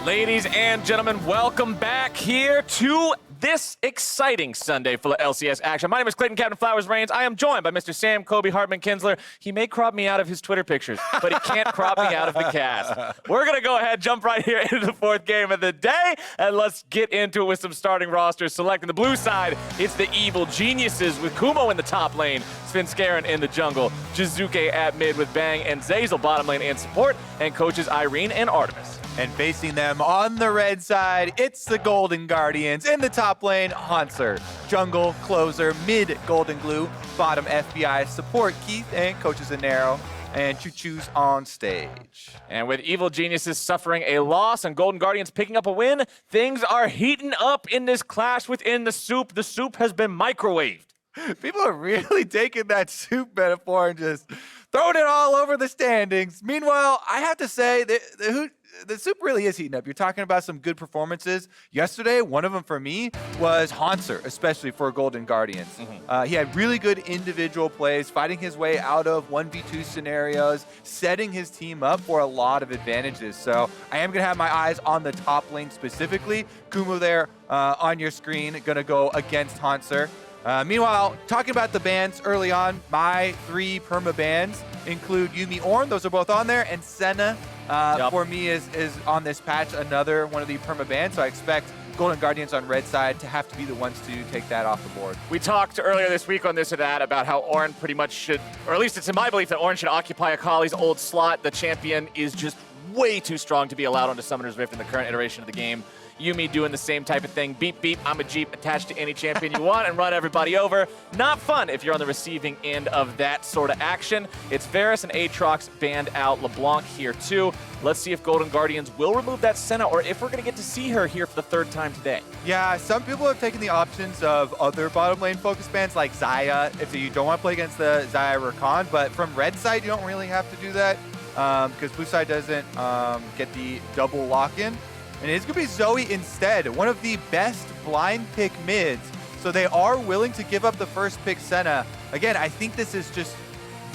Ladies and gentlemen, welcome back here to this exciting Sunday full of LCS action. My name is Clayton Captain Flowers Reigns. I am joined by Mr. Sam Kobe Hartman Kinsler. He may crop me out of his Twitter pictures, but he can't crop me out of the cast. We're going to go ahead, jump right here into the fourth game of the day, and let's get into it with some starting rosters. Selecting the blue side, it's the Evil Geniuses with Kumo in the top lane, Svenskeren in the jungle, Jiizuke at mid with Bang and Zeyzal bottom lane and support, and coaches Irene and Artemis. And facing them on the red side, it's the Golden Guardians. In the top lane, Hauntzer, jungle, closer, mid Goldenglue, bottom FBI, support Keith, and coaches Anero and Choo-Choo's on stage. And with Evil Geniuses suffering a loss and Golden Guardians picking up a win, things are heating up in this clash within the soup. The soup has been microwaved. People are really taking that soup metaphor and just throwing it all over the standings. Meanwhile, I have to say that the soup really is heating up. You're talking about some good performances. Yesterday, one of them for me was Hauntzer, especially for Golden Guardians. He had really good individual plays, fighting his way out of 1v2 scenarios, setting his team up for a lot of advantages. So I am going to have my eyes on the top lane specifically. Kumo there on your screen, going to go against Hauntzer. Meanwhile, talking about the bans early on, my 3 perma bans include Yuumi Ornn. Those are both on there. And Senna, for me, is on this patch, another one of the perma bans. So I expect Golden Guardians on red side to have to be the ones to take that off the board. We talked earlier this week on This or That about how Ornn pretty much should, or at least it's in my belief that Ornn should occupy Akali's old slot. The champion is just way too strong to be allowed onto Summoner's Rift in the current iteration of the game. Yuumi doing the same type of thing. Beep, beep, I'm a Jeep attached to any champion you want and run everybody over. Not fun if you're on the receiving end of that sort of action. It's Varus and Aatrox banned out. LeBlanc here too. Let's see if Golden Guardians will remove that Senna or if we're going to get to see her here for the 3rd time today. Yeah, some people have taken the options of other bottom lane focus bans like Xayah if you don't want to play against the Xayah Rakan, but from red side, you don't really have to do that because blue side doesn't get the double lock-in. And it's going to be Zoe instead, one of the best blind pick mids. So they are willing to give up the first pick Senna. Again, I think this is just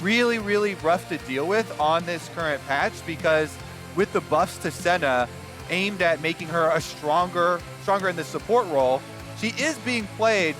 really, really rough to deal with on this current patch because with the buffs to Senna aimed at making her a stronger in the support role, she is being played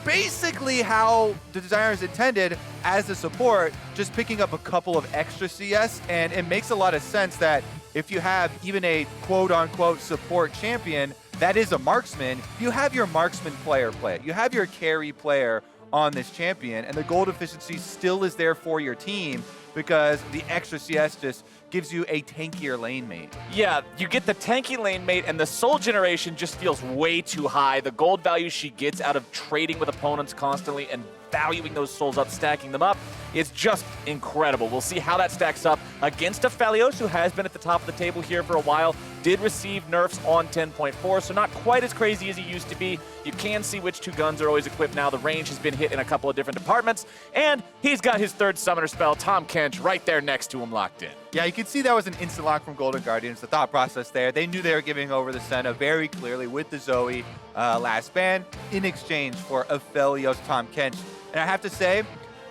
basically how the designers intended as a support, just picking up a couple of extra CS. And it makes a lot of sense that if you have even a quote-unquote support champion that is a marksman, you have your marksman player play it. You have your carry player on this champion, and the gold efficiency still is there for your team because the extra CS just gives you a tankier lane mate. Yeah, you get the tanky lane mate, and the soul generation just feels way too high. The gold value she gets out of trading with opponents constantly and valuing those souls up, stacking them up, is just incredible. We'll see how that stacks up against Aphelios, who has been at the top of the table here for a while, did receive nerfs on 10.4, so not quite as crazy as he used to be. You can see which 2 guns are always equipped now. The range has been hit in a couple of different departments, and he's got his 3rd summoner spell, Tahm Kench, right there next to him locked in. Yeah, you can see that was an instant lock from Golden Guardians, the thought process there. They knew they were giving over the Senna very clearly with the Zoe last ban in exchange for Aphelios Tahm Kench. And I have to say,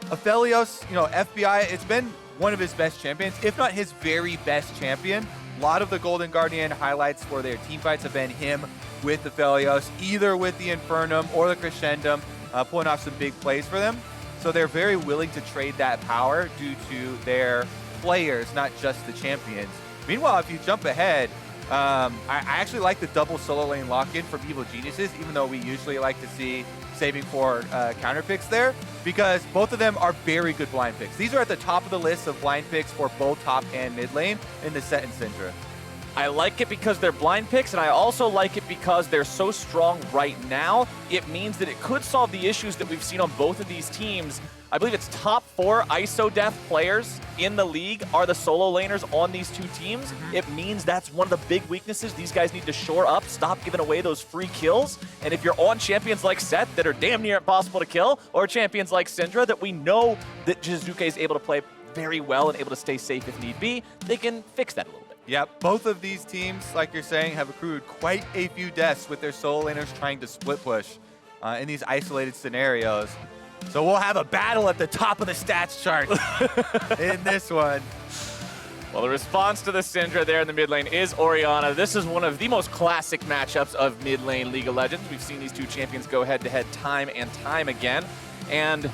Aphelios, FBI, it's been one of his best champions, if not his very best champion. A lot of the Golden Guardian highlights for their team fights have been him with Aphelios, either with the Infernum or the Crescendum, pulling off some big plays for them. So they're very willing to trade that power due to their players, not just the champions. Meanwhile, if you jump ahead, I actually like the double solo lane lock-in from Evil Geniuses, even though we usually like to see saving for counter picks there, because both of them are very good blind picks. These are at the top of the list of blind picks for both top and mid lane in the Sett and Syndra. I like it because they're blind picks, and I also like it because they're so strong right now. It means that it could solve the issues that we've seen on both of these teams. I believe it's top 4 ISO death players in the league are the solo laners on these 2 teams. It means that's one of the big weaknesses. These guys need to shore up, stop giving away those free kills. And if you're on champions like Sett that are damn near impossible to kill, or champions like Syndra that we know that Jiizuke is able to play very well and able to stay safe if need be, they can fix that a little bit. Yep, both of these teams, like you're saying, have accrued quite a few deaths with their solo laners trying to split push in these isolated scenarios. So we'll have a battle at the top of the stats chart in this one. Well, the response to the Syndra there in the mid lane is Orianna. This is one of the most classic matchups of mid lane League of Legends. We've seen these two champions go head-to-head time and time again. And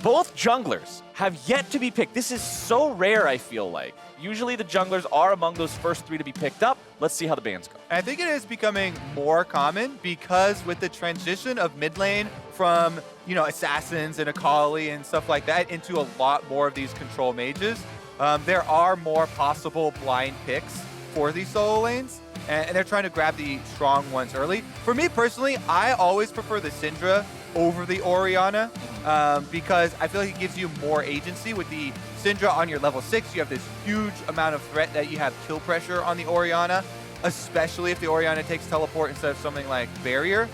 both junglers have yet to be picked. This is so rare, I feel like. Usually the junglers are among those first 3 to be picked up. Let's see how the bans go. I think it is becoming more common because with the transition of mid lane from, assassins and Akali and stuff like that into a lot more of these control mages, there are more possible blind picks for these solo lanes, and they're trying to grab the strong ones early. For me personally, I always prefer the Syndra over the Orianna because I feel like it gives you more agency. With the Syndra on your level 6, you have this huge amount of threat that you have kill pressure on the Orianna, especially if the Orianna takes teleport instead of something like barrier.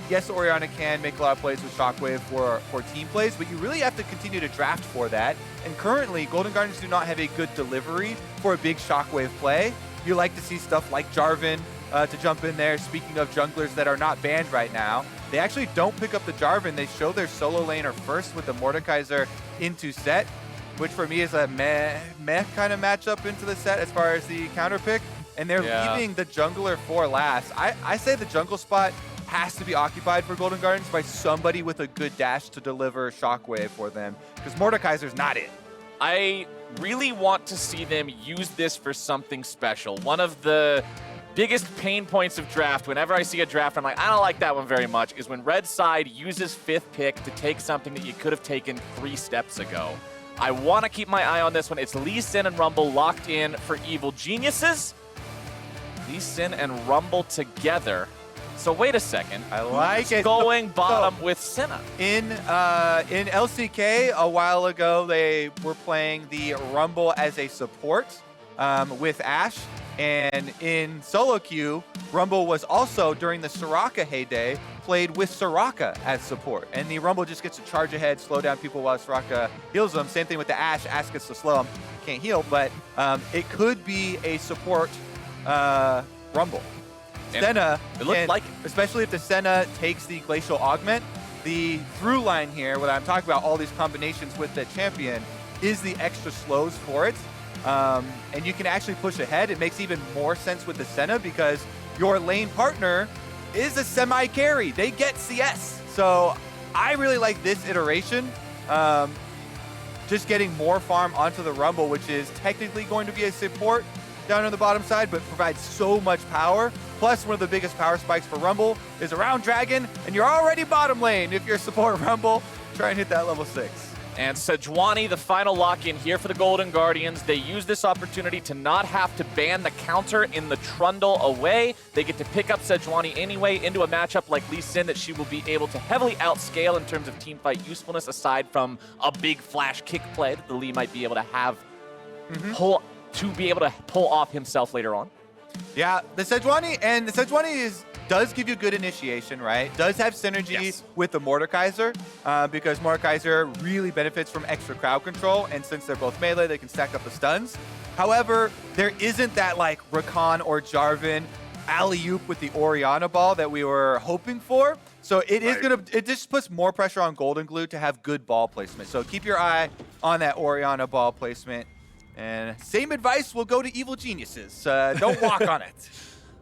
Yes, the Orianna can make a lot of plays with Shockwave for team plays, but you really have to continue to draft for that. And currently, Golden Guardians do not have a good delivery for a big Shockwave play. You like to see stuff like Jarvan to jump in there. Speaking of junglers that are not banned right now, they actually don't pick up the Jarvan. They show their solo laner first with the Mordekaiser into Sett, which for me is a meh kind of matchup into the Sett as far as the counter pick. And they're leaving the jungler for last. I say the jungle spot has to be occupied for Golden Guardians by somebody with a good dash to deliver Shockwave for them, because Mordekaiser's not it. I really want to see them use this for something special. One of the biggest pain points of draft, whenever I see a draft, I'm like, I don't like that one very much, is when red side uses 5th pick to take something that you could have taken 3 steps ago. I want to keep my eye on this one. It's Lee Sin and Rumble locked in for Evil Geniuses. Lee Sin and Rumble together. So wait a second. I like it. Going bottom with Senna. In LCK a while ago, they were playing the Rumble as a support with Ashe. And in solo queue, Rumble was also, during the Soraka heyday, played with Soraka as support. And the Rumble just gets to charge ahead, slow down people while Soraka heals them. Same thing with the Ashe. Ashe gets to slow them. Can't heal, but it could be a support Rumble. And Senna, it looked like it. Especially if the Senna takes the Glacial Augment, the through line here, what I'm talking about, all these combinations with the champion, is the extra slows for it. And you can actually push ahead. It makes even more sense with the Senna because your lane partner is a semi-carry. They get CS. So I really like this iteration. Just getting more farm onto the Rumble, which is technically going to be a support down on the bottom side, but provides so much power. Plus, one of the biggest power spikes for Rumble is around Dragon, and you're already bottom lane if you're support Rumble. Try and hit that level 6. And Sejuani, the final lock-in here for the Golden Guardians. They use this opportunity to not have to ban the counter in the Trundle away. They get to pick up Sejuani anyway into a matchup like Lee Sin that she will be able to heavily outscale in terms of teamfight usefulness, aside from a big flash kick play that the Lee might be able to have to be able to pull off himself later on. Yeah, the Sejuani does give you good initiation, right? Does have synergy with the Mordekaiser because Mordekaiser really benefits from extra crowd control, and since they're both melee, they can stack up the stuns. However, there isn't that like Rakan or Jarvan alley-oop with the Orianna ball that we were hoping for. So it just puts more pressure on Goldenglue to have good ball placement. So keep your eye on that Orianna ball placement. And same advice will go to Evil Geniuses. Don't walk on it.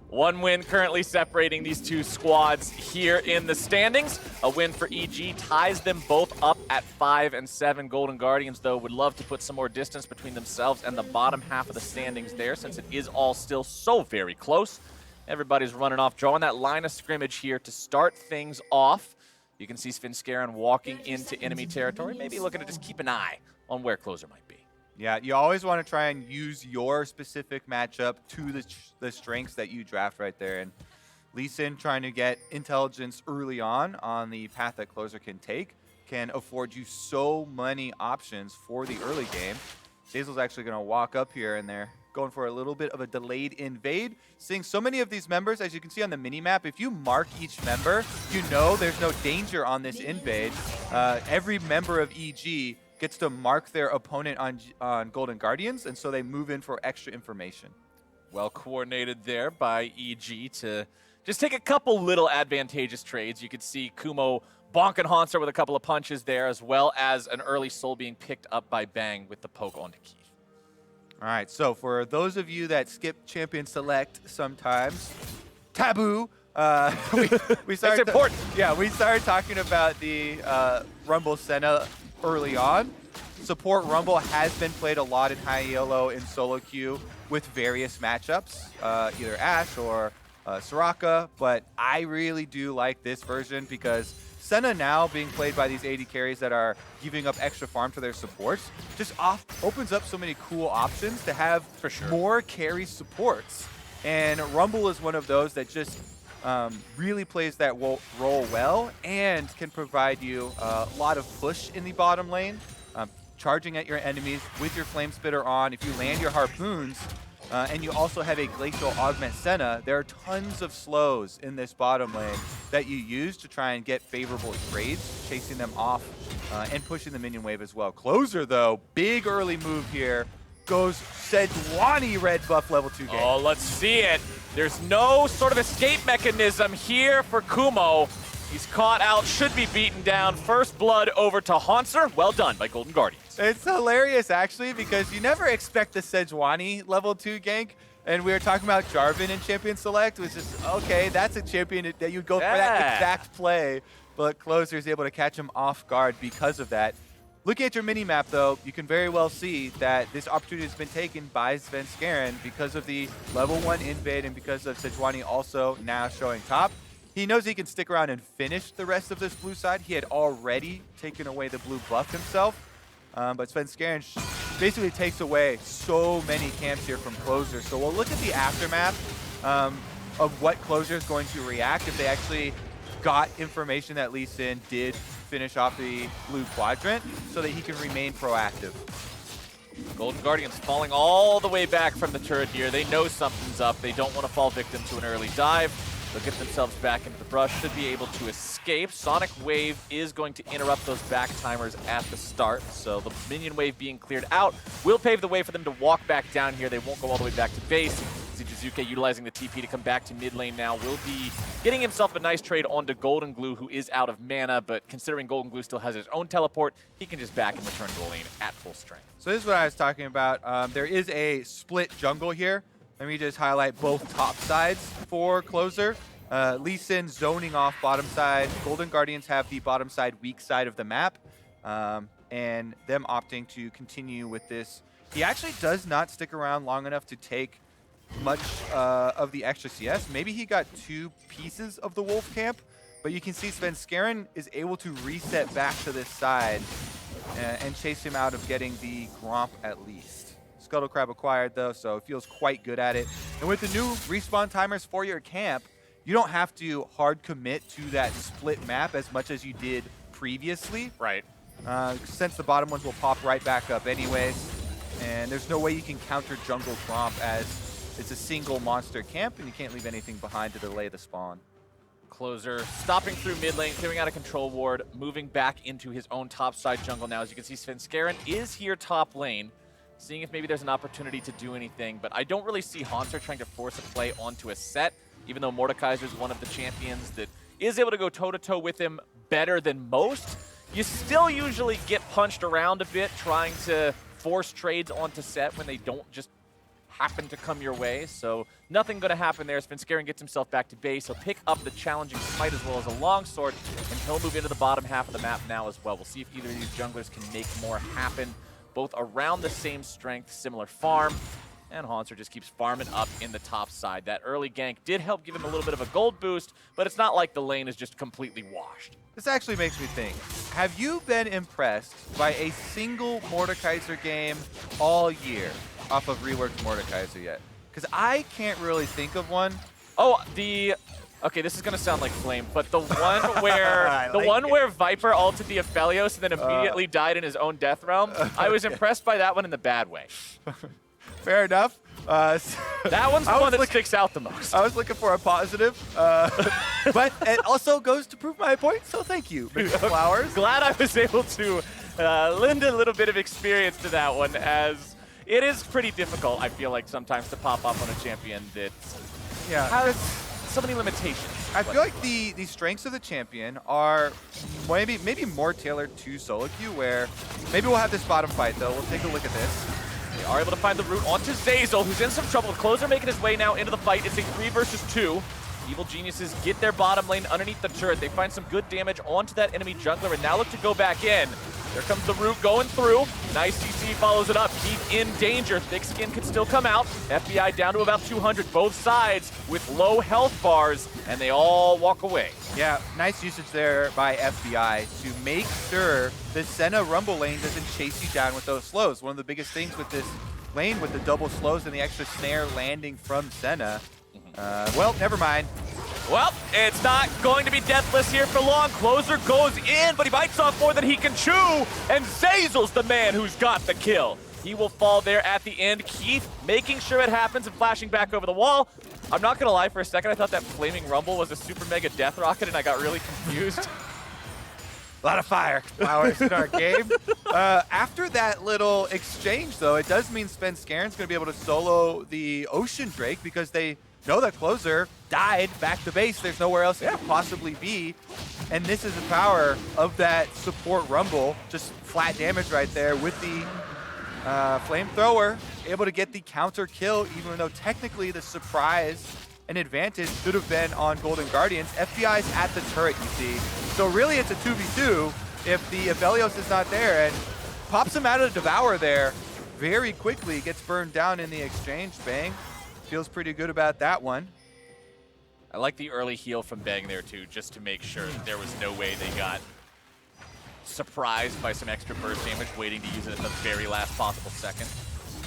One win currently separating these two squads here in the standings. A win for EG ties them both up at 5 and 7. Golden Guardians, though, would love to put some more distance between themselves and the bottom half of the standings there, since it is all still so very close. Everybody's running off, drawing that line of scrimmage here to start things off. You can see Svenskeren walking into enemy territory, maybe looking to just keep an eye on where closer might be. Yeah, you always want to try and use your specific matchup to the strengths that you draft right there. And Lee Sin trying to get intelligence early on the path that closer can take can afford you so many options for the early game. Zeyzal's actually going to walk up here, and they're going for a little bit of a delayed invade. Seeing so many of these members, as you can see on the mini-map, if you mark each member, you know there's no danger on this invade. Every member of EG gets to mark their opponent on Golden Guardians, and so they move in for extra information. Well coordinated there by EG to just take a couple little advantageous trades. You could see Kumo bonking Hauntzer with a couple of punches there, as well as an early soul being picked up by Bang with the poke onto Keith. All right, so for those of you that skip champion select sometimes, taboo. We started. It's important. Yeah, we started talking about the Rumble Senna early on. Support Rumble has been played a lot in high elo in solo queue with various matchups, either Ashe or Soraka. But I really do like this version because Senna now being played by these AD carries that are giving up extra farm to their supports just opens up so many cool options to have For sure. more carry supports. And Rumble is one of those that just really plays that role well and can provide you a lot of push in the bottom lane, charging at your enemies with your Flame Spitter on. If you land your Harpoons, and you also have a Glacial Augment Senna, there are tons of slows in this bottom lane that you use to try and get favorable trades, chasing them off and pushing the minion wave as well. Closer, though, big early move here. Goes Sejuani red buff level 2 game. Oh, let's see it. There's no sort of escape mechanism here for Kumo. He's caught out, should be beaten down. First blood over to Hauntzer. Well done by Golden Guardians. It's hilarious, actually, because you never expect the Sejuani level 2 gank. And we were talking about Jarvan in Champion Select, which is, okay, that's a champion that you'd go for that exact play. But Closer is able to catch him off guard because of that. Looking at your mini-map, though, you can very well see that this opportunity has been taken by Svenskeren because of the level 1 invade and because of Sejuani also now showing top. He knows he can stick around and finish the rest of this blue side. He had already taken away the blue buff himself. But Svenskeren basically takes away so many camps here from Closer. So we'll look at the aftermath of what Closer is going to react if they actually got information that Lee Sin did finish off the blue quadrant so that he can remain proactive. Golden Guardians falling all the way back from the turret here. They know something's up. They don't want to fall victim to an early dive. They'll get themselves back into the brush, should be able to escape. Sonic Wave is going to interrupt those back timers at the start, so the minion wave being cleared out will pave the way for them to walk back down here. They won't go all the way back to base. Jiizuke utilizing the TP to come back to mid lane now will be getting himself a nice trade onto Goldenglue, who is out of mana, but considering Goldenglue still has his own teleport, he can just back and return to the lane at full strength. So this is what I was talking about. There is a split jungle here. Let me just highlight both top sides for Closer. Lee Sin zoning off bottom side. Golden Guardians have the bottom side weak side of the map, and them opting to continue with this. He actually does not stick around long enough to take much of the extra CS. Maybe he got 2 pieces of the Wolf camp, but you can see Svenskeren is able to reset back to this side and chase him out of getting the Gromp at least. Scuttle Crab acquired though, so it feels quite good at it. And with the new respawn timers for your camp, you don't have to hard commit to that split map as much as you did previously. Right. Since the bottom ones will pop right back up anyways. And there's no way you can counter jungle Gromp as it's a single monster camp and you can't leave anything behind to delay the spawn. Closer stopping through mid lane, clearing out a control ward, moving back into his own top side jungle now. As you can see, Svenskeren is here top lane, seeing if maybe there's an opportunity to do anything, but I don't really see Hauntzer trying to force a play onto a Sett, even though Mordekaiser is one of the champions that is able to go toe-to-toe with him better than most. You still usually get punched around a bit trying to force trades onto Sett when they don't just happen to come your way, so nothing going to happen there. Svenskeren gets himself back to base. He'll pick up the challenging smite as well as a longsword, and he'll move into the bottom half of the map now as well. We'll see if either of these junglers can make more happen, both around the same strength, similar farm, and Hauntzer just keeps farming up in the top side. That early gank did help give him a little bit of a gold boost, but it's not like the lane is just completely washed. This actually makes me think, have you been impressed by a single Mordekaiser game all year off of reworked Mordekaiser yet? Because I can't really think of one. Oh, okay, this is gonna sound like Flame, but the one where where Viper ulted the Aphelios and then immediately died in his own death realm, I was impressed by that one in the bad way. Fair enough. That one's the one that sticks out the most. I was looking for a positive, but it also goes to prove my point, so thank you, Mr. Flowers. Glad I was able to lend a little bit of experience to that one, as it is pretty difficult, I feel like, sometimes to pop up on a champion that has so many limitations. I feel like the strengths of the champion are maybe more tailored to solo queue, where maybe we'll have this bottom fight, though. We'll take a look at this. They are able to find the route onto Zeyzal, who's in some trouble. Closer making his way now into the fight. It's a 3 versus 2. Evil Geniuses get their bottom lane underneath the turret. They find some good damage onto that enemy jungler and now look to go back in. There comes the root going through. Nice CC follows it up. Keith in danger. Thick Skin could still come out. FBI down to about 200. Both sides with low health bars, and they all walk away. Yeah, nice usage there by FBI to make sure the Senna Rumble lane doesn't chase you down with those slows. One of the biggest things with this lane with the double slows and the extra snare landing from Senna. Well, never mind. Well, it's not going to be deathless here for long. Closer goes in, but he bites off more than he can chew. And Zeyzal's the man who's got the kill. He will fall there at the end. Keith making sure it happens and flashing back over the wall. I'm not going to lie, for a second I thought that Flaming Rumble was a super mega death rocket and I got really confused. A lot of fireworks in our game. After that little exchange, though, it does mean Svenskeren's going to be able to solo the Ocean Drake because they know that Closer died back to base. There's nowhere else it could possibly be. And this is the power of that support Rumble. Just flat damage right there with the Flamethrower. Able to get the counter kill, even though technically the surprise and advantage should have been on Golden Guardians. FBI's at the turret, you see. So really it's a 2v2 if the Aphelios is not there, and pops him out of the Devour there very quickly. Gets burned down in the exchange. Bang. Feels pretty good about that one. I like the early heal from Bang there too, just to make sure that there was no way they got surprised by some extra burst damage, waiting to use it at the very last possible second.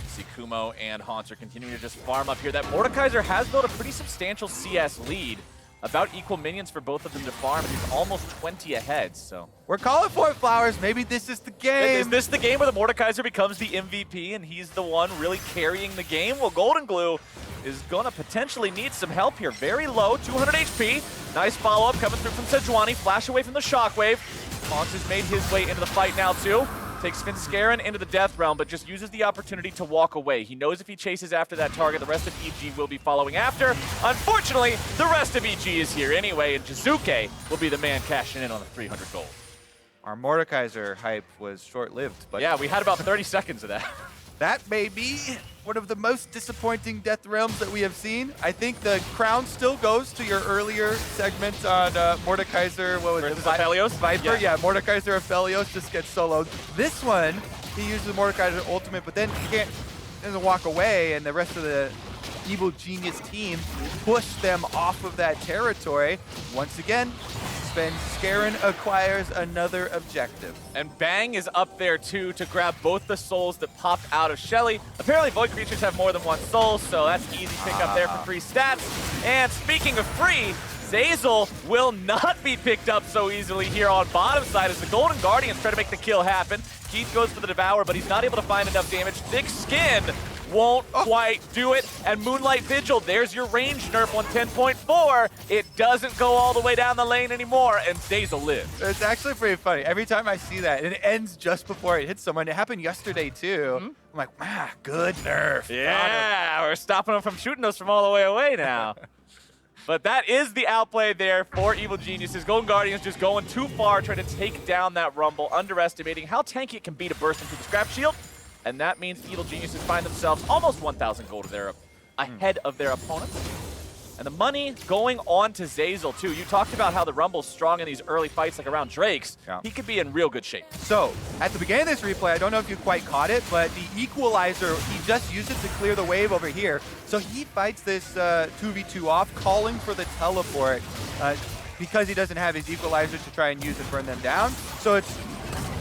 See Kumo and Hauntzer continuing to just farm up here. That Mordekaiser has built a pretty substantial CS lead. About equal minions for both of them to farm, and he's almost 20 ahead, so. We're calling for it, Flowers. Maybe this is the game. Is this the game where the Mordekaiser becomes the MVP and he's the one really carrying the game? Well, Goldenglue is gonna potentially need some help here. Very low, 200 HP. Nice follow-up coming through from Sejuani. Flash away from the shockwave. Hauntzer made his way into the fight now, too. Takes Svenskeren into the death realm, but just uses the opportunity to walk away. He knows if he chases after that target, the rest of EG will be following after. Unfortunately, the rest of EG is here anyway, and Jiizuke will be the man cashing in on the 300 gold. Our Mordekaiser hype was short-lived, but yeah, we had about 30 seconds of that. That may be one of the most disappointing death realms that we have seen. I think the crown still goes to your earlier segment on Mordekaiser. What was it? Aphelios? Viper? Yeah, Mordekaiser Aphelios just gets soloed. This one, he uses Mordekaiser ultimate, but then he doesn't walk away, and the rest of the Evil Genius team push them off of that territory. Once again, Svenskeren acquires another objective. And Bang is up there too to grab both the souls that popped out of Shelly. Apparently Void creatures have more than one soul, so that's easy pick up there for free stats. And speaking of free, Zeyzal will not be picked up so easily here on bottom side as the Golden Guardians try to make the kill happen. Keith goes for the Devour, but he's not able to find enough damage. Thick Skin won't quite do it. And Moonlight Vigil, there's your range nerf on 10.4. It doesn't go all the way down the lane anymore, and Zeyzal lives. It's actually pretty funny. Every time I see that, and it ends just before it hits someone. It happened yesterday, too. I'm like, ah, good nerf. Yeah, we're stopping them from shooting us from all the way away now. But that is the outplay there for Evil Geniuses. Golden Guardians just going too far, trying to take down that Rumble, underestimating how tanky it can be to burst into the Scrap Shield. And that means Evil Geniuses find themselves almost 1,000 gold ahead of their opponents. And the money going on to Zeyzal, too. You talked about how the Rumble's strong in these early fights, like around Drake's. Yeah. He could be in real good shape. So, at the beginning of this replay, I don't know if you quite caught it, but the Equalizer, he just used it to clear the wave over here. So he fights this 2v2 off, calling for the teleport, because he doesn't have his Equalizer to try and use and burn them down. So it's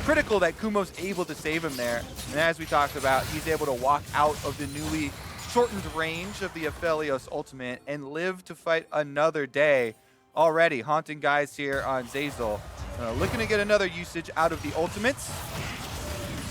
critical that Kumo's able to save him there. And as we talked about, he's able to walk out of the newly shortened range of the Aphelios ultimate and live to fight another day. Already haunting guys here on Zeyzal. Looking to get another usage out of the ultimates.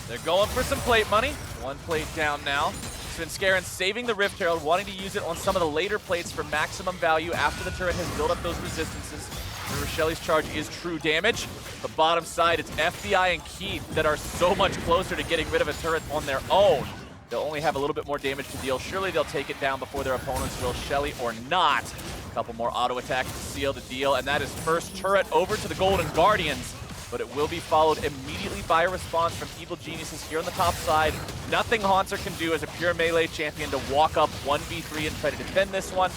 They're going for some plate money. One plate down now. Svenskeren saving the Rift Herald, wanting to use it on some of the later plates for maximum value after the turret has built up those resistances. Remember, Shelly's charge is true damage. The bottom side, it's FBI and Keith that are so much closer to getting rid of a turret on their own. They'll only have a little bit more damage to deal. Surely they'll take it down before their opponents will, Shelly or not. A couple more auto attacks to seal the deal, and that is first turret over to the Golden Guardians, but it will be followed immediately fire response from Evil Geniuses here on the top side. Nothing Hauntzer can do as a pure melee champion to walk up 1v3 and try to defend this one.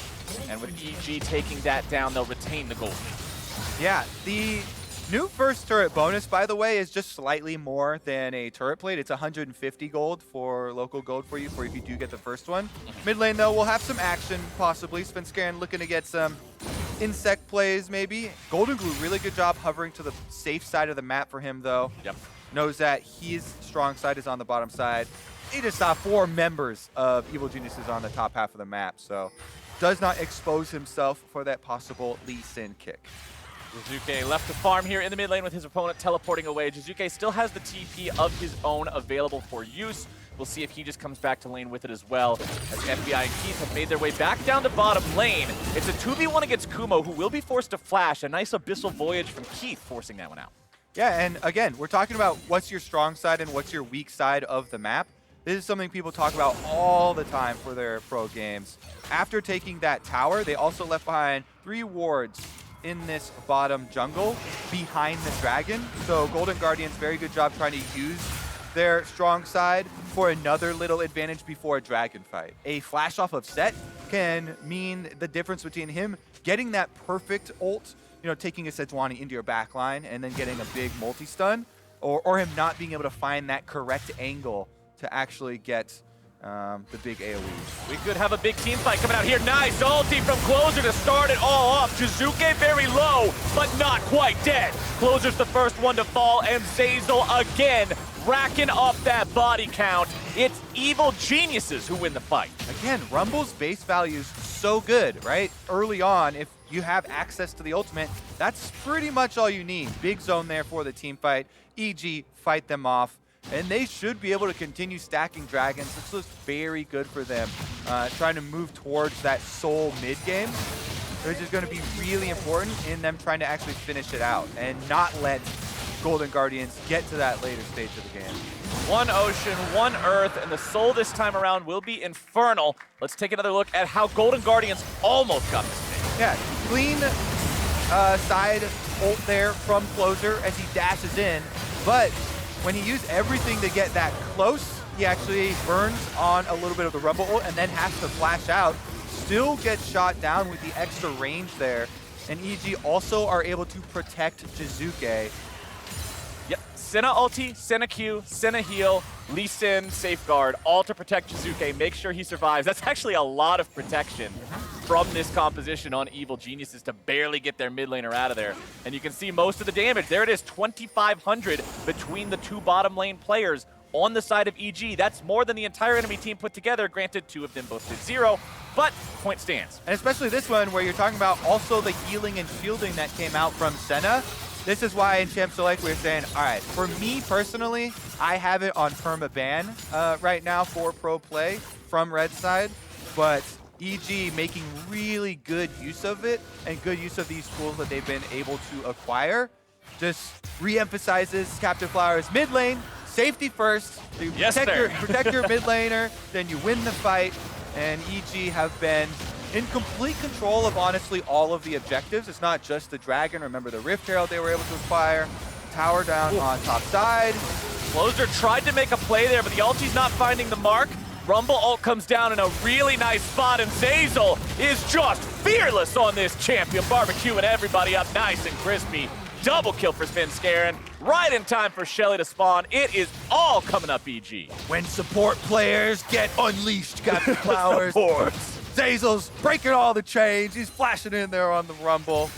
And with EG taking that down, they'll retain the gold. Yeah, the new first turret bonus, by the way, is just slightly more than a turret plate. It's 150 gold for local gold for you if you do get the first one. Mid lane, though, we'll have some action, possibly. Svenskeren looking to get some insect plays, maybe. Goldenglue, really good job hovering to the safe side of the map for him, though. Yep. Knows that his strong side is on the bottom side. He just saw 4 members of Evil Geniuses on the top half of the map, so does not expose himself for that possible Lee Sin kick. Jiizuke left to farm here in the mid lane with his opponent teleporting away. Jiizuke still has the TP of his own available for use. We'll see if he just comes back to lane with it as well, as FBI and Keith have made their way back down to bottom lane. It's a 2v1 against Kumo, who will be forced to flash. A nice Abyssal Voyage from Keith forcing that one out. Yeah, and again, we're talking about what's your strong side and what's your weak side of the map. This is something people talk about all the time for their pro games. After taking that tower, they also left behind 3 wards in this bottom jungle behind the dragon. So Golden Guardians, very good job trying to use their strong side for another little advantage before a dragon fight. A flash off of Sett can mean the difference between him getting that perfect ult, taking a Sejuani into your backline and then getting a big multi-stun, or him not being able to find that correct angle to actually get the big AoE. We could have a big team fight coming out here. Nice ulti from Closer to start it all off. Jiizuke very low, but not quite dead. Closer's the first one to fall, and Zeyzal again racking up that body count. It's Evil Geniuses who win the fight. Again, Rumble's base value is so good, right? Early on, if you have access to the ultimate, that's pretty much all you need. Big zone there for the team fight. EG fight them off. And they should be able to continue stacking dragons. This looks very good for them, trying to move towards that soul mid game, which is going to be really important in them trying to actually finish it out and not let Golden Guardians get to that later stage of the game. 1 ocean, 1 earth, and the soul this time around will be infernal. Let's take another look at how Golden Guardians almost got this thing. Yeah, clean side ult there from Closer as he dashes in, but when he used everything to get that close, he actually burns on a little bit of the Rumble ult and then has to flash out. Still gets shot down with the extra range there. And EG also are able to protect Jiizuke. Yep, Senna ulti, Senna Q, Senna heal, Lee Sin, safeguard, all to protect Jiizuke, make sure he survives. That's actually a lot of protection from this composition on Evil Geniuses to barely get their mid laner out of there. And you can see most of the damage. There it is, 2,500 between the 2 bottom lane players on the side of EG. That's more than the entire enemy team put together. Granted, 2 of them both did 0, but point stands. And especially this one where you're talking about also the healing and shielding that came out from Senna. This is why in Champ Select we're saying, all right, for me personally, I have it on perma-ban right now for pro play from red side, but EG making really good use of it and good use of these tools that they've been able to acquire. Just re-emphasizes Captain Flower's mid lane, safety first. You protect your mid laner, then you win the fight, and EG have been in complete control of honestly all of the objectives. It's not just the dragon. Remember the Rift Herald they were able to acquire. Tower down on top side. Closer tried to make a play there, but the ulti's not finding the mark. Rumble ult comes down in a really nice spot, and Zeyzal is just fearless on this champion, barbecuing everybody up nice and crispy. Double kill for Svenskeren, right in time for Shelly to spawn. It is all coming up EG. When support players get unleashed, Captain Flowers. Zeyzal's breaking all the chains. He's flashing in there on the Rumble.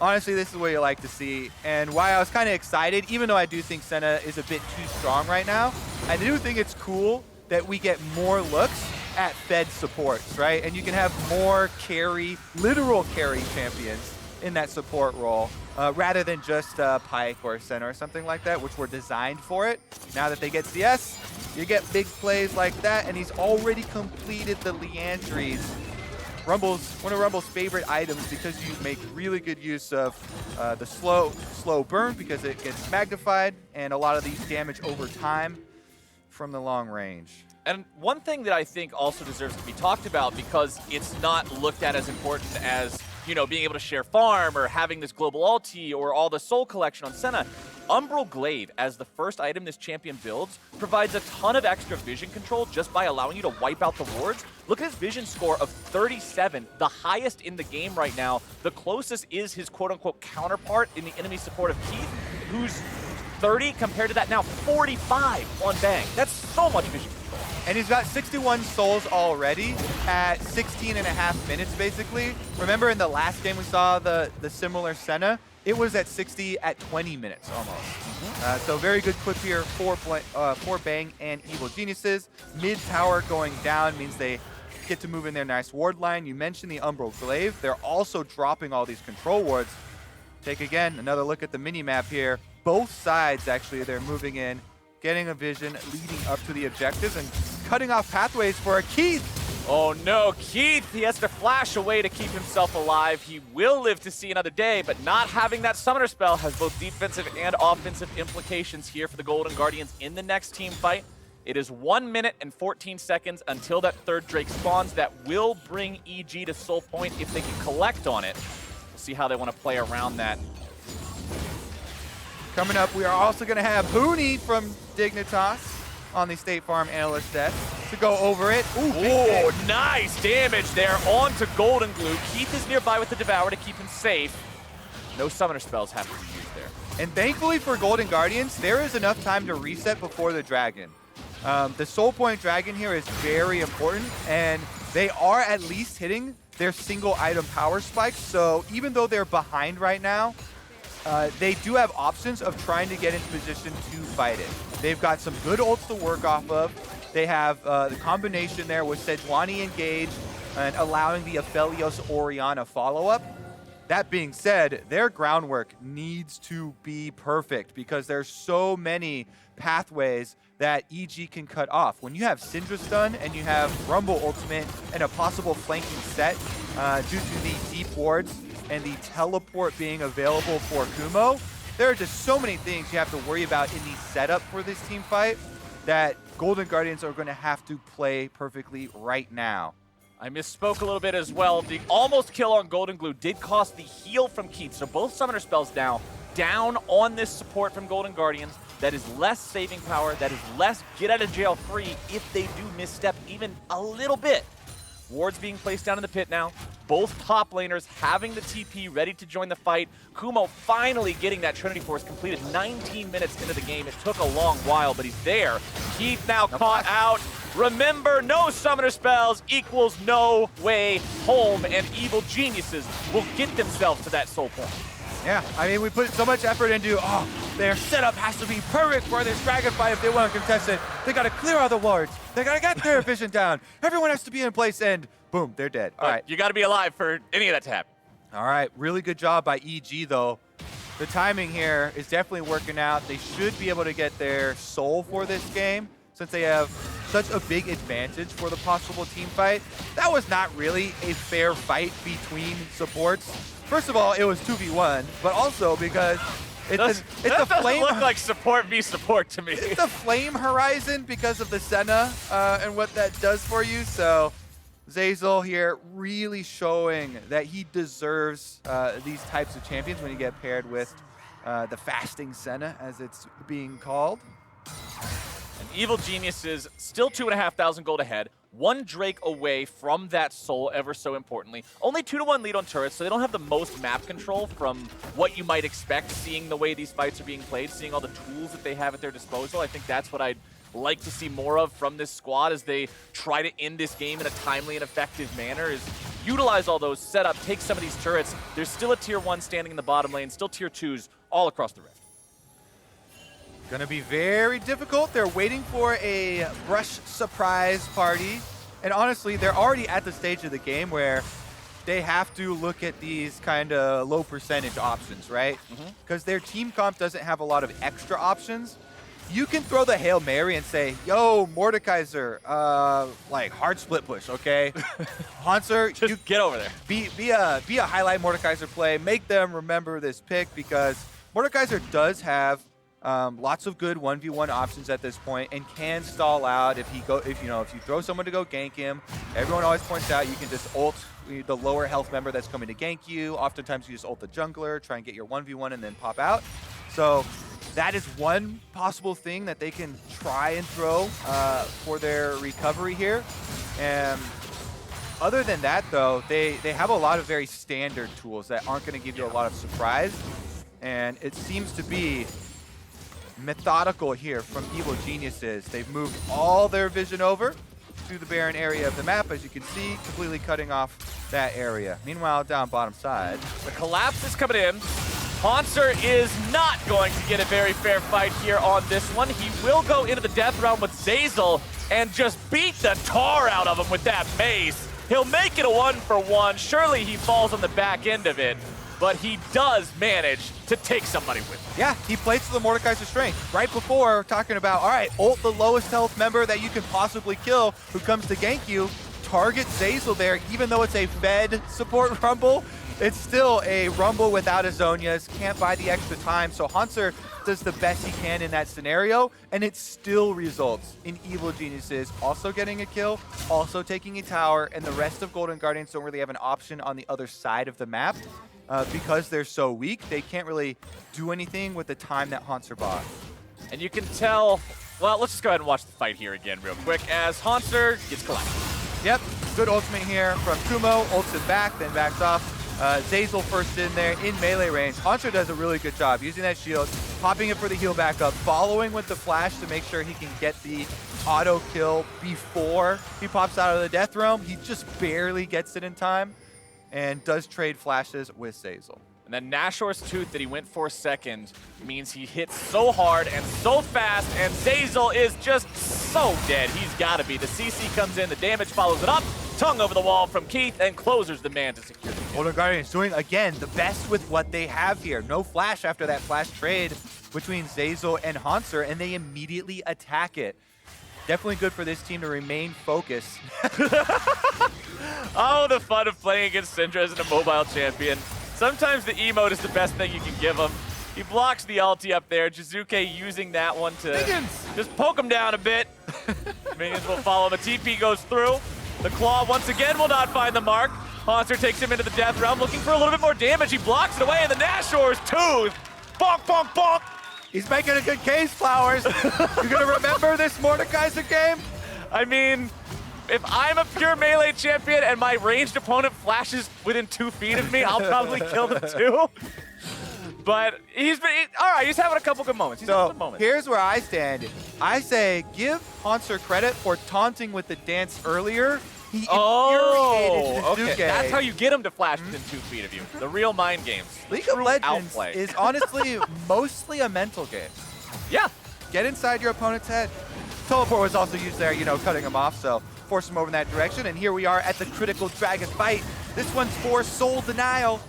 Honestly, this is what you like to see. And why I was kind of excited, even though I do think Senna is a bit too strong right now, I do think it's cool that we get more looks at fed supports, right? And you can have more carry, literal carry champions in that support role, rather than just Pike or Senna or something like that, which were designed for it. Now that they get CS, you get big plays like that, and he's already completed the Leandries. One of Rumble's favorite items because you make really good use of the slow burn because it gets magnified, and a lot of these damage over time from the long range. And one thing that I think also deserves to be talked about, because it's not looked at as important as, being able to share farm or having this global ulti or all the soul collection on Senna, Umbral Glaive, as the first item this champion builds, provides a ton of extra vision control just by allowing you to wipe out the wards. Look at his vision score of 37, the highest in the game right now. The closest is his quote-unquote counterpart in the enemy support of Keith, who's 30 compared to that now 45 on Bang. That's so much vision control. And he's got 61 souls already at 16 and a half minutes, basically. Remember in the last game we saw the similar Senna? It was at 60 at 20 minutes almost. So very good clip here for Bang and Evil Geniuses. Mid tower going down means they get to move in their nice ward line. You mentioned the Umbral Glaive. They're also dropping all these control wards. Take again another look at the mini map here. Both sides actually, they're moving in, getting a vision, leading up to the objectives and cutting off pathways for a Keith. Oh no, Keith, he has to flash away to keep himself alive. He will live to see another day, but not having that summoner spell has both defensive and offensive implications here for the Golden Guardians in the next team fight. It is 1 minute and 14 seconds until that third Drake spawns. That will bring EG to Soul Point if they can collect on it. We'll see how they want to play around that. Coming up, we are also going to have Hooney from Dignitas on the State Farm Analyst desk to go over it. Ooh, nice damage there onto Goldenglue. Keith is nearby with the Devour to keep him safe. No summoner spells have to be used there. And thankfully for Golden Guardians, there is enough time to reset before the Dragon. The Soul Point Dragon here is very important, and they are at least hitting their single item power spikes. So even though they're behind right now, they do have options of trying to get into position to fight it. They've got some good ults to work off of. They have the combination there with Sejuani engaged and allowing the Aphelios Orianna follow-up. That being said, their groundwork needs to be perfect because there's so many pathways that EG can cut off. When you have Syndra stun and you have Rumble ultimate and a possible flanking Sett due to the deep wards and the teleport being available for Kumo, there are just so many things you have to worry about in the setup for this team fight that Golden Guardians are going to have to play perfectly right now. I misspoke a little bit as well. The almost kill on Goldenglue did cost the heal from Keith, so both summoner spells now down on this support from Golden Guardians. That is less saving power, that is less get out of jail free if they do misstep even a little bit. Wards being placed down in the pit now. Both top laners having the TP ready to join the fight. Kumo finally getting that Trinity Force completed 19 minutes into the game. It took a long while, but he's there. Keith now caught out. Remember, no summoner spells equals no way home, and Evil Geniuses will get themselves to that Soul Point. Yeah, I mean, we put so much effort into, their setup has to be perfect for this Dragon fight if they want to contest it. They got to clear all the wards. They got to get their vision down. Everyone has to be in place, and boom, they're dead. All right. You got to be alive for any of that to happen. All right, really good job by EG, though. The timing here is definitely working out. They should be able to get their soul for this game since they have such a big advantage for the possible team fight. That was not really a fair fight between supports. First of all, it was 2v1, but also because it's a flame. Doesn't look like support v support to me. It's the flame horizon because of the Senna and what that does for you. So Zeyzal here really showing that he deserves these types of champions when you get paired with the fasting Senna, as it's being called. And Evil Geniuses still 2,500 gold ahead. One Drake away from that soul, ever so importantly. Only 2-1 lead on turrets, so they don't have the most map control from what you might expect, seeing the way these fights are being played, seeing all the tools that they have at their disposal. I think that's what I'd like to see more of from this squad as they try to end this game in a timely and effective manner, is utilize all those, set up, take some of these turrets. There's still a tier 1 standing in the bottom lane, still tier 2s all across the rift. Gonna be very difficult. They're waiting for a brush surprise party. And honestly, they're already at the stage of the game where they have to look at these kind of low percentage options, right? Because their team comp doesn't have a lot of extra options. You can throw the Hail Mary and say, yo, Mordekaiser, like hard split push, okay? Hauntzer, Just you get over there. Be a highlight Mordekaiser play. Make them remember this pick because Mordekaiser does have lots of good 1v1 options at this point and can stall out if you throw someone to go gank him. Everyone always points out you can just ult the lower health member that's coming to gank you. Oftentimes you just ult the jungler, try and get your 1v1 and then pop out. So that is one possible thing that they can try and throw for their recovery here. And other than that, though, they have a lot of very standard tools that aren't going to give you a lot of surprise. And it seems to be methodical here from Evil Geniuses. They've moved all their vision over to the barren area of the map, as you can see, completely cutting off that area. Meanwhile, down bottom side, the collapse is coming in. Hauntzer is not going to get a very fair fight here on this one. He will go into the death round with Zeyzal and just beat the tar out of him with that mace. He'll make it a 1-for-1. Surely he falls on the back end of it, but he does manage to take somebody with him. Yeah, he plays to the Mordekaiser strength. Right before, talking about, all right, ult the lowest health member that you can possibly kill who comes to gank you. Target Zeyzal there, even though it's a fed support rumble. It's still a rumble without a Zhonya's, can't buy the extra time, so Hauntzer does the best he can in that scenario, and it still results in Evil Geniuses also getting a kill, also taking a tower, and the rest of Golden Guardians don't really have an option on the other side of the map. Because they're so weak, they can't really do anything with the time that Hauntzer bought. And you can tell, well, let's just go ahead and watch the fight here again real quick as Hauntzer gets collected. Yep, good ultimate here from Kumo, ults it back, then backs off. Zeyzal first in there, in melee range. Hauntzer does a really good job using that shield, popping it for the heal back up, following with the flash to make sure he can get the auto kill before he pops out of the death realm. He just barely gets it in time and does trade flashes with Zeyzal. And then Nashor's Tooth that he went for second means he hits so hard and so fast, and Zeyzal is just so dead. He's got to be. The CC comes in, the damage follows it up, tongue over the wall from Keith, and Closer's the man to secure the kill. Golden Guardians doing, again, the best with what they have here. No flash after that flash trade between Zeyzal and Hauntzer, and they immediately attack it. Definitely good for this team to remain focused. Oh, the fun of playing against Syndra as a mobile champion. Sometimes the emote is the best thing you can give him. He blocks the ulti up there. Jiizuke using that one to just poke him down a bit. Minions will follow him. A TP goes through. The claw once again will not find the mark. Hauntzer takes him into the death realm, looking for a little bit more damage. He blocks it away, and the Nashor's Tooth. Bonk, bonk, bonk. He's making a good case, Flowers. You gonna remember this Mordekaiser game? I mean, if I'm a pure melee champion and my ranged opponent flashes within 2 feet of me, I'll probably kill them too. But all right, he's having a couple good moments. Here's where I stand. I say give Hauntzer credit for taunting with the dance earlier. He infuriated Jiizuke. Okay. That's how you get him to flash within 2 feet of you. The real mind games. League of Legends is honestly mostly a mental game. Yeah. Get inside your opponent's head. Teleport was also used there, you know, cutting him off, so force him over in that direction. And here we are at the critical dragon fight. This one's for Soul Denial.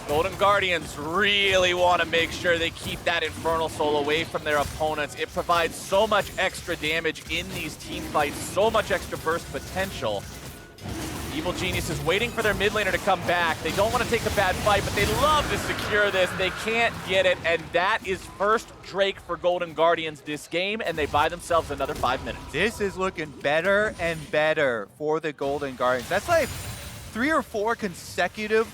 Golden Guardians really want to make sure they keep that Infernal Soul away from their opponents. It provides so much extra damage in these team fights, so much extra burst potential. Evil Genius is waiting for their mid laner to come back. They don't want to take a bad fight, but they love to secure this. They can't get it, and that is first Drake for Golden Guardians this game, and they buy themselves another 5 minutes. This is looking better and better for the Golden Guardians. That's like 3 or 4 consecutive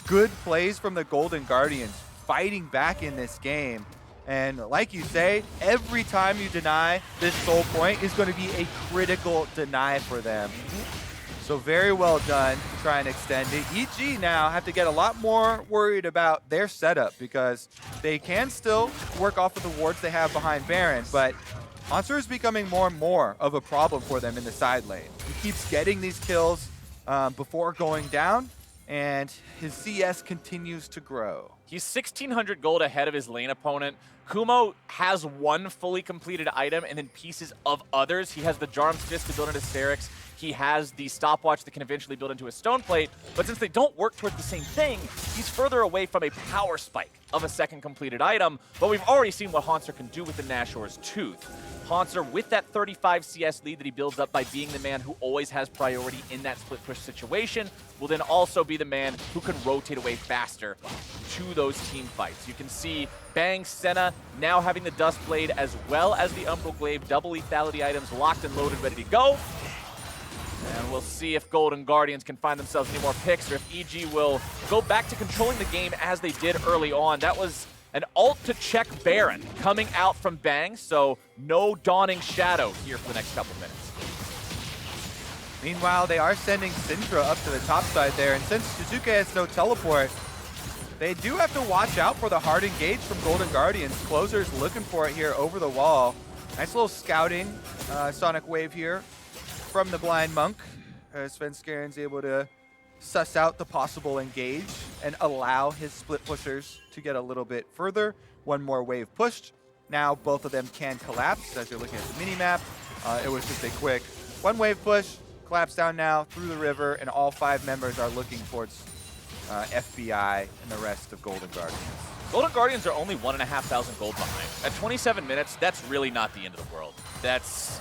good plays from the Golden Guardians fighting back in this game. And like you say, every time you deny this soul point is going to be a critical deny for them. So very well done to try and extend it. EG now have to get a lot more worried about their setup because they can still work off of the wards they have behind Baron, but Hauntzer is becoming more and more of a problem for them in the side lane. He keeps getting these kills before going down, and his CS continues to grow. He's 1,600 gold ahead of his lane opponent. Kumo has 1 fully completed item and then pieces of others. He has the Jarm's Fist to build into Sterix. He has the stopwatch that can eventually build into a stone plate, but since they don't work towards the same thing, he's further away from a power spike of a second completed item, but we've already seen what Hauntzer can do with the Nashor's Tooth. Hauntzer, with that 35 CS lead that he builds up by being the man who always has priority in that split push situation, will then also be the man who can rotate away faster to those team fights. You can see Bang, Senna now having the Dust Blade as well as the Umbral Glaive double lethality items locked and loaded, ready to go. And we'll see if Golden Guardians can find themselves any more picks or if EG will go back to controlling the game as they did early on. That was An ult to check Baron coming out from Bang, so no Dawning Shadow here for the next couple minutes. Meanwhile, they are sending Syndra up to the top side there, and since Jiizuke has no teleport, they do have to watch out for the hard engage from Golden Guardians. Closer's looking for it here over the wall. Nice little scouting Sonic Wave here from the Blind Monk. Svenskeren's able to suss out the possible engage and allow his split pushers to get a little bit further. One more wave pushed. Now both of them can collapse. As you're looking at the mini-map, it was just a quick one wave push. Collapse down now through the river, and all 5 members are looking towards FBI and the rest of Golden Guardians. Golden Guardians are only 1,500 gold behind. At 27 minutes, that's really not the end of the world. That's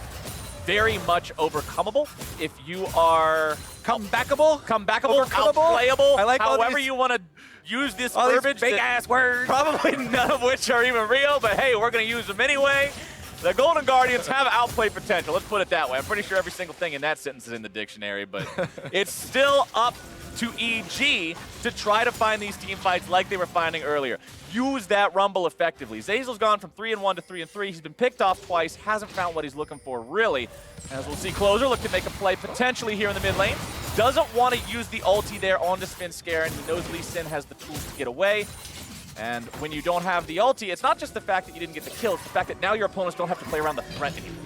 very much overcomable if you are Comebackable, outplayable, I like however you want to use this verbiage. big ass words. Probably none of which are even real, but hey, we're going to use them anyway. The Golden Guardians have outplay potential. Let's put it that way. I'm pretty sure every single thing in that sentence is in the dictionary, but it's still up to EG to try to find these team fights like they were finding earlier. Use that Rumble effectively. Zeyzal's gone from 3-1 to 3-3. He's been picked off twice, hasn't found what he's looking for, really. As we'll see, Closer look to make a play potentially here in the mid lane. Doesn't want to use the ulti there onto Svenskeren. He knows Lee Sin has the tools to get away. And when you don't have the ulti, it's not just the fact that you didn't get the kill, it's the fact that now your opponents don't have to play around the threat anymore.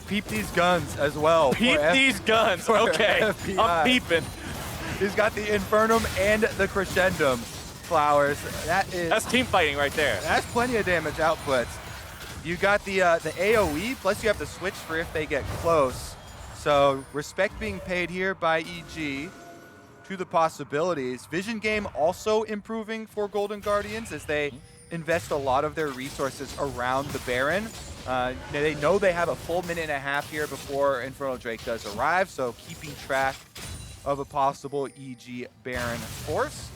Peep these guns as well. Peep these guns, okay. FBI. I'm peeping. He's got the Infernum and the Crescendum flowers. That's team fighting right there. That's plenty of damage outputs. You got the AoE, plus you have the switch for if they get close. So respect being paid here by EG to the possibilities. Vision game also improving for Golden Guardians as they invest a lot of their resources around the Baron. They know they have a full minute and a half here before Infernal Drake does arrive, so keeping track of a possible EG Baron force.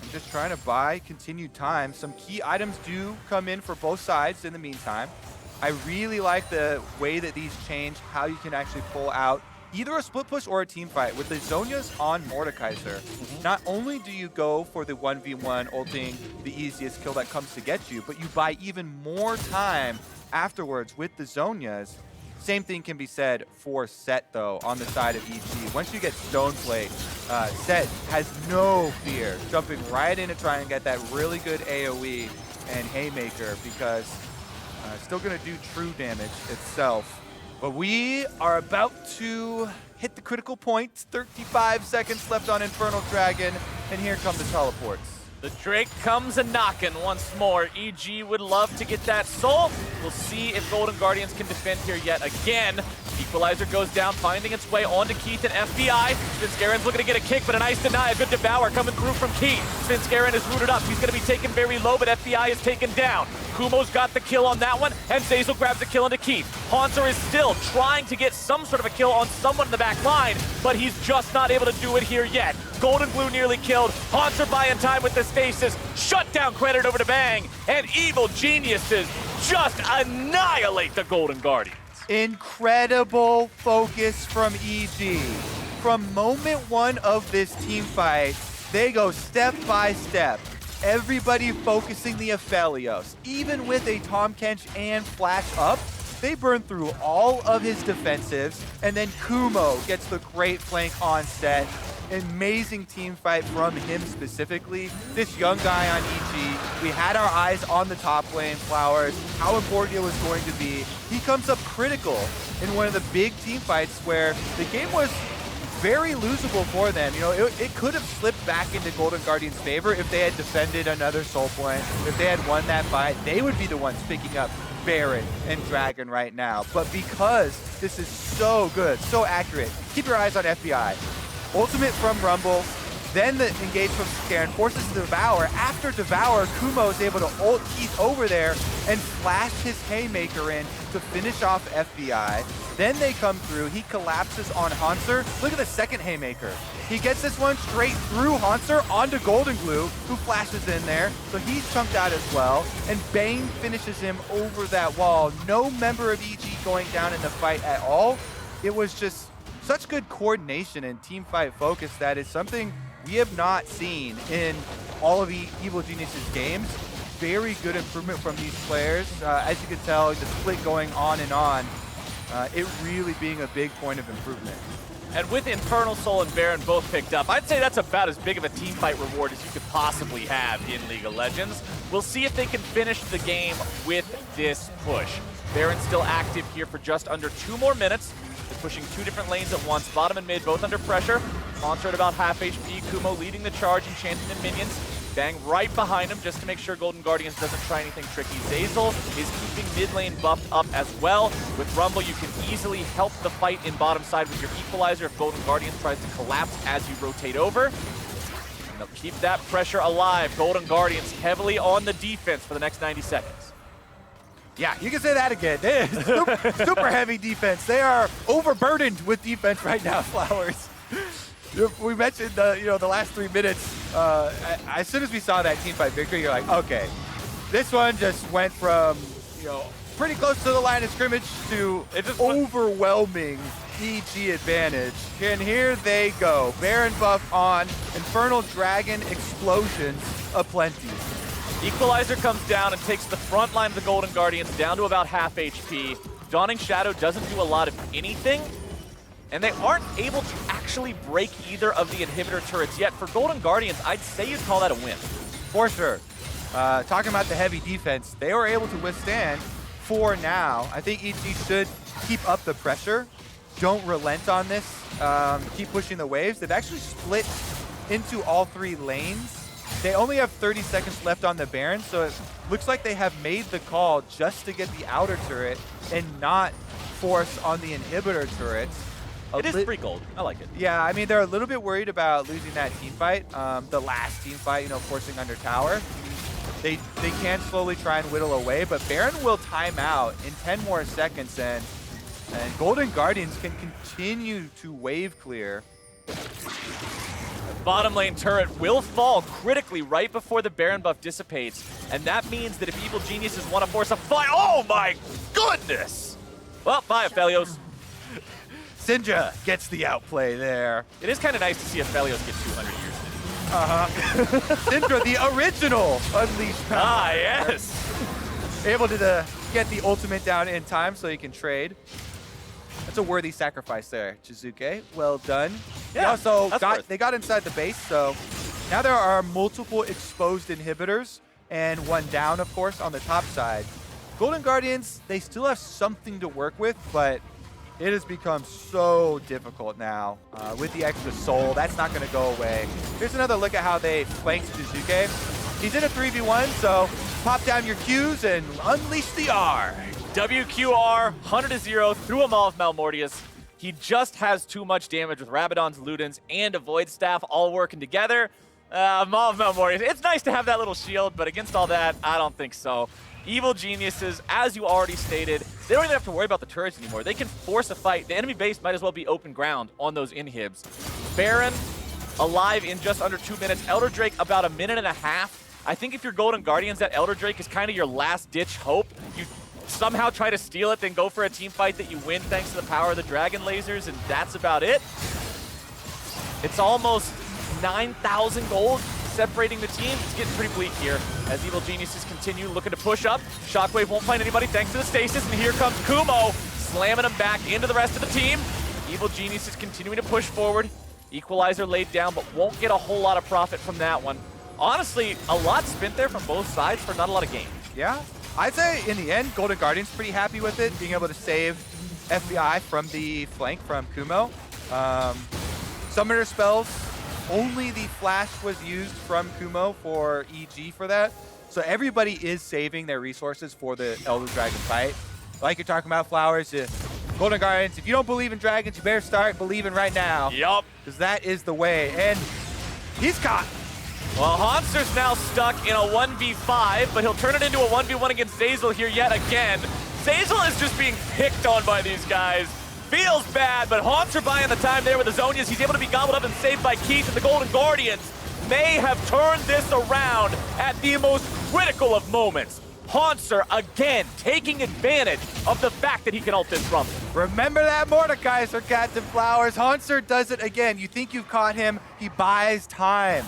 And just trying to buy continued time. Some key items do come in for both sides in the meantime. I really like the way that these change how you can actually pull out either a split push or a team fight. With the Zhonya's on Mordekaiser, not only do you go for the 1v1 ulting the easiest kill that comes to get you, but you buy even more time afterwards with the Zhonya's. Same thing can be said for Sett, though, on the side of EG. Once you get Stoneplate, Sett has no fear jumping right in to try and get that really good AoE and Haymaker, because still going to do true damage itself. But we are about to hit the critical point. 35 seconds left on Infernal Dragon, and here come the teleports. The Drake comes a-knockin' once more. EG would love to get that soul. We'll see if Golden Guardians can defend here yet again. Equalizer goes down, finding its way onto Keith and FBI. Svenskeren's looking to get a kick, but a nice deny. A good devour coming through from Keith. Svenskeren is rooted up. He's going to be taken very low, but FBI is taken down. Kumo's got the kill on that one, and Zeyzal grabs the kill into Keith. Hauntzer is still trying to get some sort of a kill on someone in the back line, but he's just not able to do it here yet. Goldenglue nearly killed. Hauntzer buying time with the stasis. Shutdown credit over to Bang, and Evil Geniuses just annihilate the Golden Guardians. Incredible focus from EG. From moment one of this team fight, they go step by step. Everybody focusing the Aphelios. Even with a Tahm, Kench, and Flash up, they burn through all of his defensives, and then Kumo gets the great flank on Sett. Amazing team fight from him specifically. This young guy on EG, we had our eyes on the top lane, Flowers, how important it was going to be. He comes up critical in one of the big team fights where the game was very losable for them. You know, it could have slipped back into Golden Guardians' favor if they had defended another soul point. If they had won that fight, they would be the ones picking up Baron and Dragon right now. But because this is so good, so accurate, keep your eyes on FBI. Ultimate from Rumble, then the engage from Svenskeren forces Devour. After Devour, Kumo is able to ult Keith over there and flash his Haymaker in to finish off FBI. Then they come through, he collapses on Hauntzer. Look at the second Haymaker. He gets this one straight through Hauntzer onto Goldenglue, who flashes in there, so he's chunked out as well. And Bane finishes him over that wall. No member of EG going down in the fight at all. It was just such good coordination and team fight focus that is something we have not seen in all of Evil Genius's games. very good improvement from these players. As you can tell, the split going on and on, it really being a big point of improvement. And with Infernal Soul and Baron both picked up, I'd say that's about as big of a team fight reward as you could possibly have in League of Legends. We'll see if they can finish the game with this push. Baron's still active here for just under 2 more minutes. They're pushing 2 different lanes at once, bottom and mid, both under pressure. Hauntzer at about half HP, Kumo leading the charge, enchanting the minions. Bang right behind him just to make sure Golden Guardians doesn't try anything tricky. Zeyzal is keeping mid lane buffed up as well. With Rumble, you can easily help the fight in bottom side with your equalizer if Golden Guardians tries to collapse as you rotate over. And they'll keep that pressure alive. Golden Guardians heavily on the defense for the next 90 seconds. Yeah, you can say that again. They super heavy defense. They are overburdened with defense right now, Flowers. We mentioned the last 3 minutes. As soon as we saw that team fight victory, you're like, okay, this one just went from pretty close to the line of scrimmage to overwhelming EG advantage. And here they go. Baron buff on, Infernal Dragon explosions aplenty. Equalizer comes down and takes the front line of the Golden Guardians down to about half HP. Dawning Shadow doesn't do a lot of anything, and they aren't able to actually break either of the inhibitor turrets yet. For Golden Guardians, I'd say you'd call that a win. For sure. Talking about the heavy defense, they were able to withstand for now. I think EG should keep up the pressure. Don't relent on this. Keep pushing the waves. They've actually split into all 3 lanes. They only have 30 seconds left on the Baron, so it looks like they have made the call just to get the outer turret and not force on the inhibitor turrets. It is free gold. I like it. Yeah, I mean, they're a little bit worried about losing that team fight. The last team fight, forcing under tower. They can slowly try and whittle away, but Baron will time out in 10 more seconds, and Golden Guardians can continue to wave clear. Bottom lane turret will fall critically right before the Baron buff dissipates, and that means that if Evil Geniuses want to force a fight, oh my goodness! Well, bye, Aphelios. Syndra gets the outplay there. It is kind of nice to see Aphelios get 200 years. Syndra, the original Unleashed power. Ah, yes! Able to get the ultimate down in time so he can trade. That's a worthy sacrifice there, Jiizuke. Well done. Yeah, they got inside the base, so now there are multiple exposed inhibitors and one down, of course, on the top side. Golden Guardians, they still have something to work with, but it has become so difficult now with the extra soul. That's not going to go away. Here's another look at how they flanked Jiizuke. He's in a 3v1, so pop down your Qs and unleash the R. WQR, 100-0, through a Maw of Malmortius. He just has too much damage with Rabadon's Ludens and a Void Staff all working together. Maw of Malmortius, it's nice to have that little shield, but against all that, I don't think so. Evil Geniuses, as you already stated, they don't even have to worry about the turrets anymore. They can force a fight. The enemy base might as well be open ground on those inhibs. Baron, alive in just under 2 minutes. Elder Drake, about 1.5 minutes. I think if you're Golden Guardians, that Elder Drake is kind of your last-ditch hope. You somehow try to steal it, then go for a team fight that you win thanks to the power of the dragon lasers, and that's about it. It's almost 9,000 gold separating the teams. It's getting pretty bleak here as Evil Geniuses continue looking to push up. Shockwave won't find anybody thanks to the stasis, and here comes Kumo, slamming him back into the rest of the team. Evil Geniuses continuing to push forward. Equalizer laid down, but won't get a whole lot of profit from that one. Honestly, a lot spent there from both sides for not a lot of gain. Yeah. I'd say in the end, Golden Guardian's pretty happy with it, being able to save FBI from the flank from Kumo. Summoner spells, only the flash was used from Kumo for EG for that. So everybody is saving their resources for the Elder Dragon fight. Like you're talking about, Flowers, Golden Guardians, if you don't believe in dragons, you better start believing right now. Yup. Because that is the way. And he's caught. Well, Hauntzer's now stuck in a 1v5, but he'll turn it into a 1v1 against Zeyzal here yet again. Zeyzal is just being picked on by these guys. Feels bad, but Hauntzer buying the time there with the Zonias. He's able to be gobbled up and saved by Keith, and the Golden Guardians may have turned this around at the most critical of moments. Hauntzer, again, taking advantage of the fact that he can ult this Rumble. Remember that Mordekaiser, Captain Flowers. Hauntzer does it again. You think you've caught him, he buys time.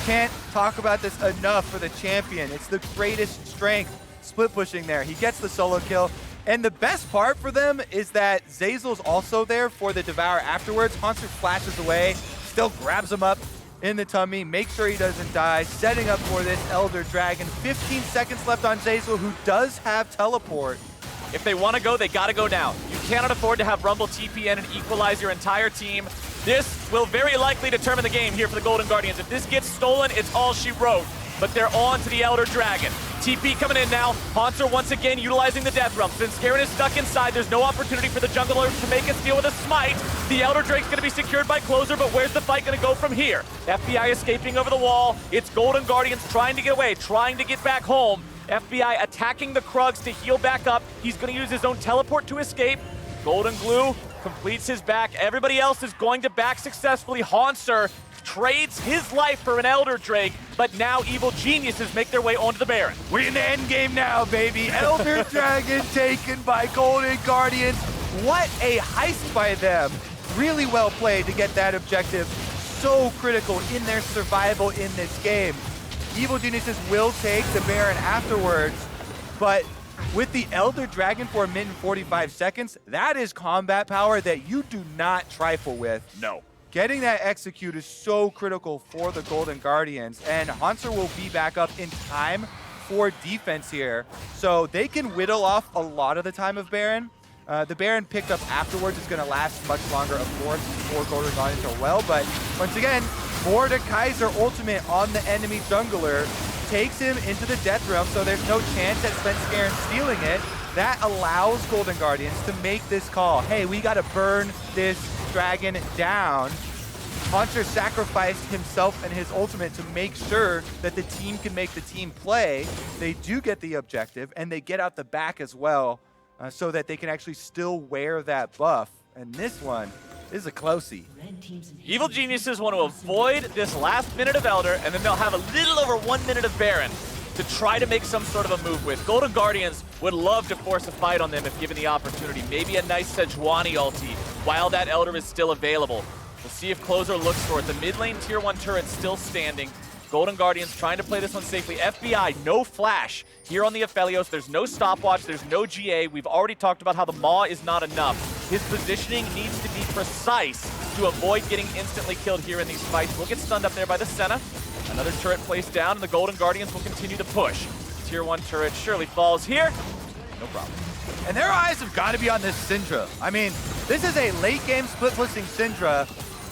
Can't talk about this enough for the champion. It's the greatest strength, split pushing there. He gets the solo kill. And the best part for them is that Zeyzal's also there for the Devour afterwards. Hauntzer flashes away, still grabs him up in the tummy, makes sure he doesn't die, setting up for this Elder Dragon. 15 seconds left on Zeyzal, who does have teleport. If they want to go, they got to go now. You cannot afford to have Rumble TPN and equalize your entire team. This will very likely determine the game here for the Golden Guardians. If this gets stolen, it's all she wrote. But they're on to the Elder Dragon. TP coming in now. Hauntzer once again utilizing the Death Realm. Svenskeren is stuck inside. There's no opportunity for the jungler to make a steal with a smite. The Elder Drake's going to be secured by Closer, but where's the fight going to go from here? FBI escaping over the wall. It's Golden Guardians trying to get away, trying to get back home. FBI attacking the Krugs to heal back up. He's going to use his own teleport to escape. Goldenglue completes his back. Everybody else is going to back successfully. Hauntzer trades his life for an Elder Drake, but now evil geniuses make their way onto the Baron. We're in the end game now, baby. Elder Dragon taken by Golden Guardians. What a heist by them. Really well played to get that objective. So critical in their survival in this game. Evil geniuses will take the Baron afterwards, but with the Elder Dragon for a minute and 45 seconds, that is combat power that you do not trifle with. No. Getting that execute is so critical for the Golden Guardians, and Hauntzer will be back up in time for defense here. So they can whittle off a lot of the time of Baron. The Baron picked up afterwards is going to last much longer, of course, before Golden Guardians are well. But once again, Mordekaiser ultimate on the enemy jungler takes him into the Death Realm, so there's no chance at Svenskeren stealing it. That allows Golden Guardians to make this call. Hey, we got to burn this dragon down. Hauntzer sacrificed himself and his ultimate to make sure that the team can make the team play. They do get the objective, and they get out the back as well, so that they can actually still wear that buff. And this one is a closey. Evil geniuses want to avoid this last minute of Elder, and then they'll have a little over 1 minute of Baron to try to make some sort of a move with. Golden Guardians would love to force a fight on them if given the opportunity. Maybe a nice Sejuani ulti while that Elder is still available. We'll see if Closer looks for it. The mid lane tier 1 turret still standing. Golden Guardians trying to play this one safely. FBI, no flash here on the Aphelios. There's no stopwatch. There's no GA. We've already talked about how the Maw is not enough. His positioning needs to be precise to avoid getting instantly killed here in these fights. We'll get stunned up there by the Senna. Another turret placed down, and the Golden Guardians will continue to push. Tier 1 turret surely falls here. No problem. And their eyes have got to be on this Syndra. I mean, this is a late game split pushing Syndra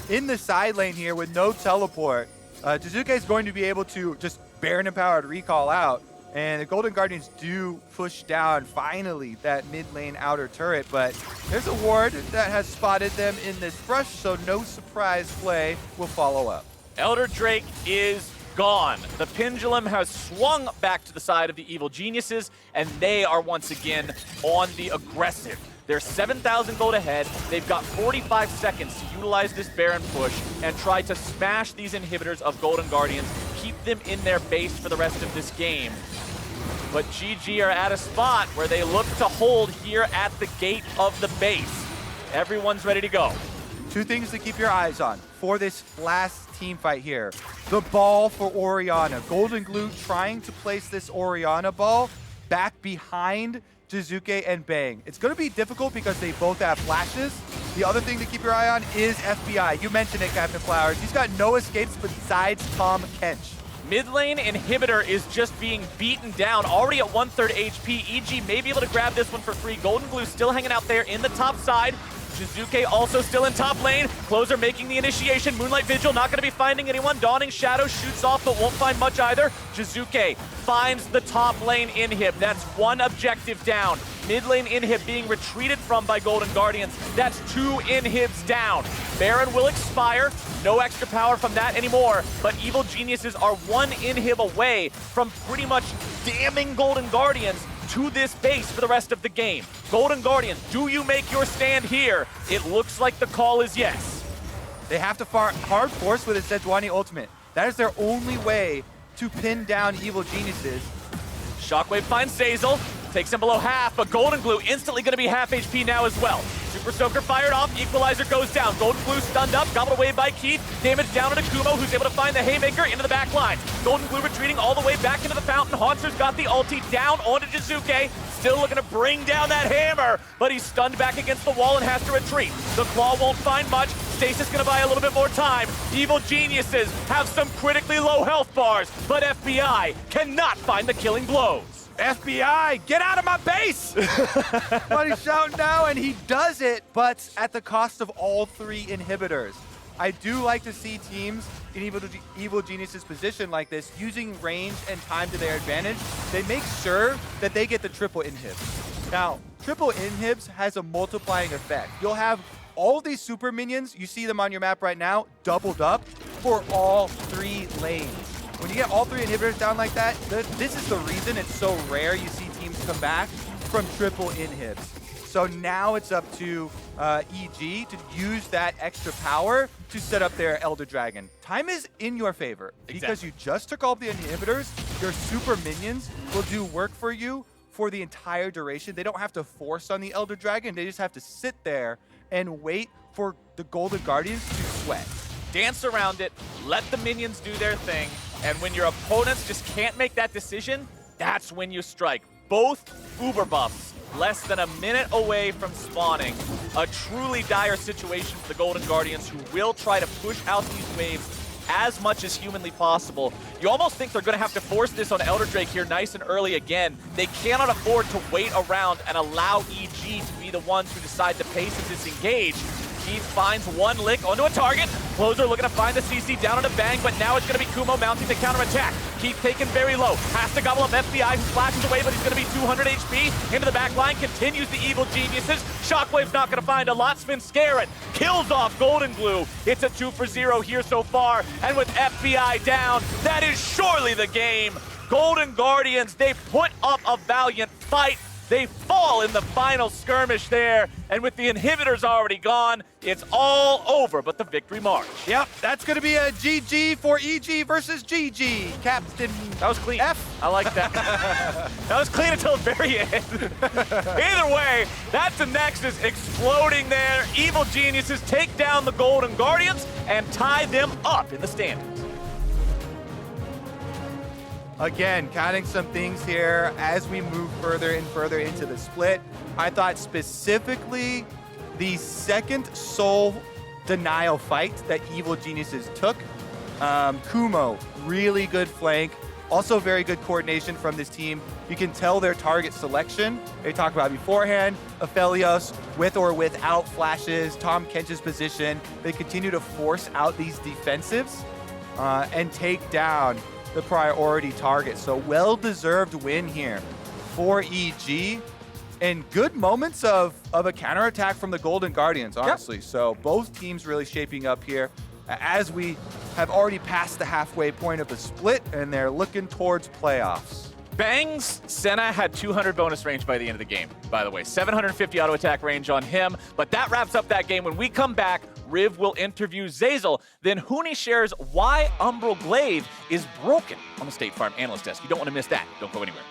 in the side lane here with no teleport. Jiizuke is going to be able to just Baron empowered recall out, and the Golden Guardians do push down finally that mid lane outer turret, but there's a ward that has spotted them in this brush, so no surprise play will follow up. Elder Drake is gone. The pendulum has swung back to the side of the evil geniuses, and they are once again on the aggressive. They're 7,000 gold ahead. They've got 45 seconds to utilize this Baron push and try to smash these inhibitors of Golden Guardians, keep them in their base for the rest of this game. But GG are at a spot where they look to hold here at the gate of the base. Everyone's ready to go. Two things to keep your eyes on for this last team fight here. The ball for Orianna. Goldenglue trying to place this Orianna ball back behind Jiizuke and Bang. It's going to be difficult because they both have flashes. The other thing to keep your eye on is FBI. You mentioned it, Captain Flowers. He's got no escapes besides Tahm Kench. Mid lane inhibitor is just being beaten down, already at 1/3 HP. EG may be able to grab this one for free. Goldenglue still hanging out there in the top side. Jiizuke also still in top lane. Closer making the initiation. Moonlight Vigil not going to be finding anyone. Dawning Shadow shoots off but won't find much either. Jiizuke finds the top lane inhib. That's one objective down. Mid lane inhib being retreated from by Golden Guardians. That's 2 inhibs down. Baron will expire. No extra power from that anymore. But Evil Geniuses are 1 inhib away from pretty much damning Golden Guardians to this base for the rest of the game. Golden Guardians, do you make your stand here? It looks like the call is yes. They have to hard force with a Sejuani ultimate. That is their only way to pin down Evil Geniuses. Shockwave finds Zeyzal, takes him below half, but Goldenglue instantly going to be half HP now as well. Super Soaker fired off, Equalizer goes down. Goldenglue stunned up, gobbled away by Keith. Damage down to Kumo, who's able to find the Haymaker into the back line. Goldenglue retreating all the way back into the fountain. Hauntzer's got the ulti down onto Jiizuke. Still looking to bring down that hammer, but he's stunned back against the wall and has to retreat. The Claw won't find much. Stasis gonna buy a little bit more time. Evil Geniuses have some critically low health bars, but FBI cannot find the killing blows. FBI, get out of my base! Buddy's shouting now, and he does it, but at the cost of all 3 inhibitors. I do like to see teams in Evil Genius's position like this, using range and time to their advantage. They make sure that they get the triple inhibs. Now, triple inhibs has a multiplying effect. You'll have all these super minions, you see them on your map right now, doubled up for all 3 lanes. When you get all 3 inhibitors down like that, this is the reason it's so rare you see teams come back from triple inhibs. So now it's up to EG to use that extra power to set up their Elder Dragon. Time is in your favor because you just took all the inhibitors. Your super minions will do work for you for the entire duration. They don't have to force on the Elder Dragon. They just have to sit there and wait for the Golden Guardians to sweat. Dance around it, let the minions do their thing, and when your opponents just can't make that decision, that's when you strike. Both Uber buffs, less than a minute away from spawning. A truly dire situation for the Golden Guardians, who will try to push out these waves as much as humanly possible. You almost think they're going to have to force this on Elder Drake here nice and early again. They cannot afford to wait around and allow EG to be the ones who decide the pace and disengage. Keith finds one lick onto a target. Closer looking to find the CC down on a bang, but now it's going to be Kumo mounting the counterattack. Keith taken very low. Has to gobble up FBI, who flashes away, but he's going to be 200 HP. Into the back line, continues the Evil Geniuses. Shockwave's not going to find a lot. Svenskeren kills off Goldenglue. It's a 2 for 0 here so far, and with FBI down, that is surely the game. Golden Guardians, they put up a valiant fight. They fall in the final skirmish there, and with the inhibitors already gone, it's all over but the victory march. Yep, that's going to be a GG for EG versus GG. Captain That was clean. F. I like that. That was clean until the very end. Either way, that's the Nexus exploding there. Evil Geniuses take down the Golden Guardians and tie them up in the standings. Again, counting some things here as we move further and further into the split. I thought specifically the second soul denial fight that Evil Geniuses took. Kumo, really good flank. Also very good coordination from this team. You can tell their target selection. They talked about beforehand. Aphelios, with or without flashes. Tahm Kench's position. They continue to force out these defensives and take down the priority target. So well-deserved win here for EG, and good moments of a counterattack from the Golden Guardians, honestly. Yep. So both teams really shaping up here as we have already passed the halfway point of the split, and they're looking towards playoffs. Bang's Senna had 200 bonus range by the end of the game, by the way. 750 auto attack range on him, but that wraps up that game. When we come back, Riv will interview Zeyzal. Then Huni shares why Umbral Glaive is broken on the State Farm Analyst Desk. You don't want to miss that. Don't go anywhere.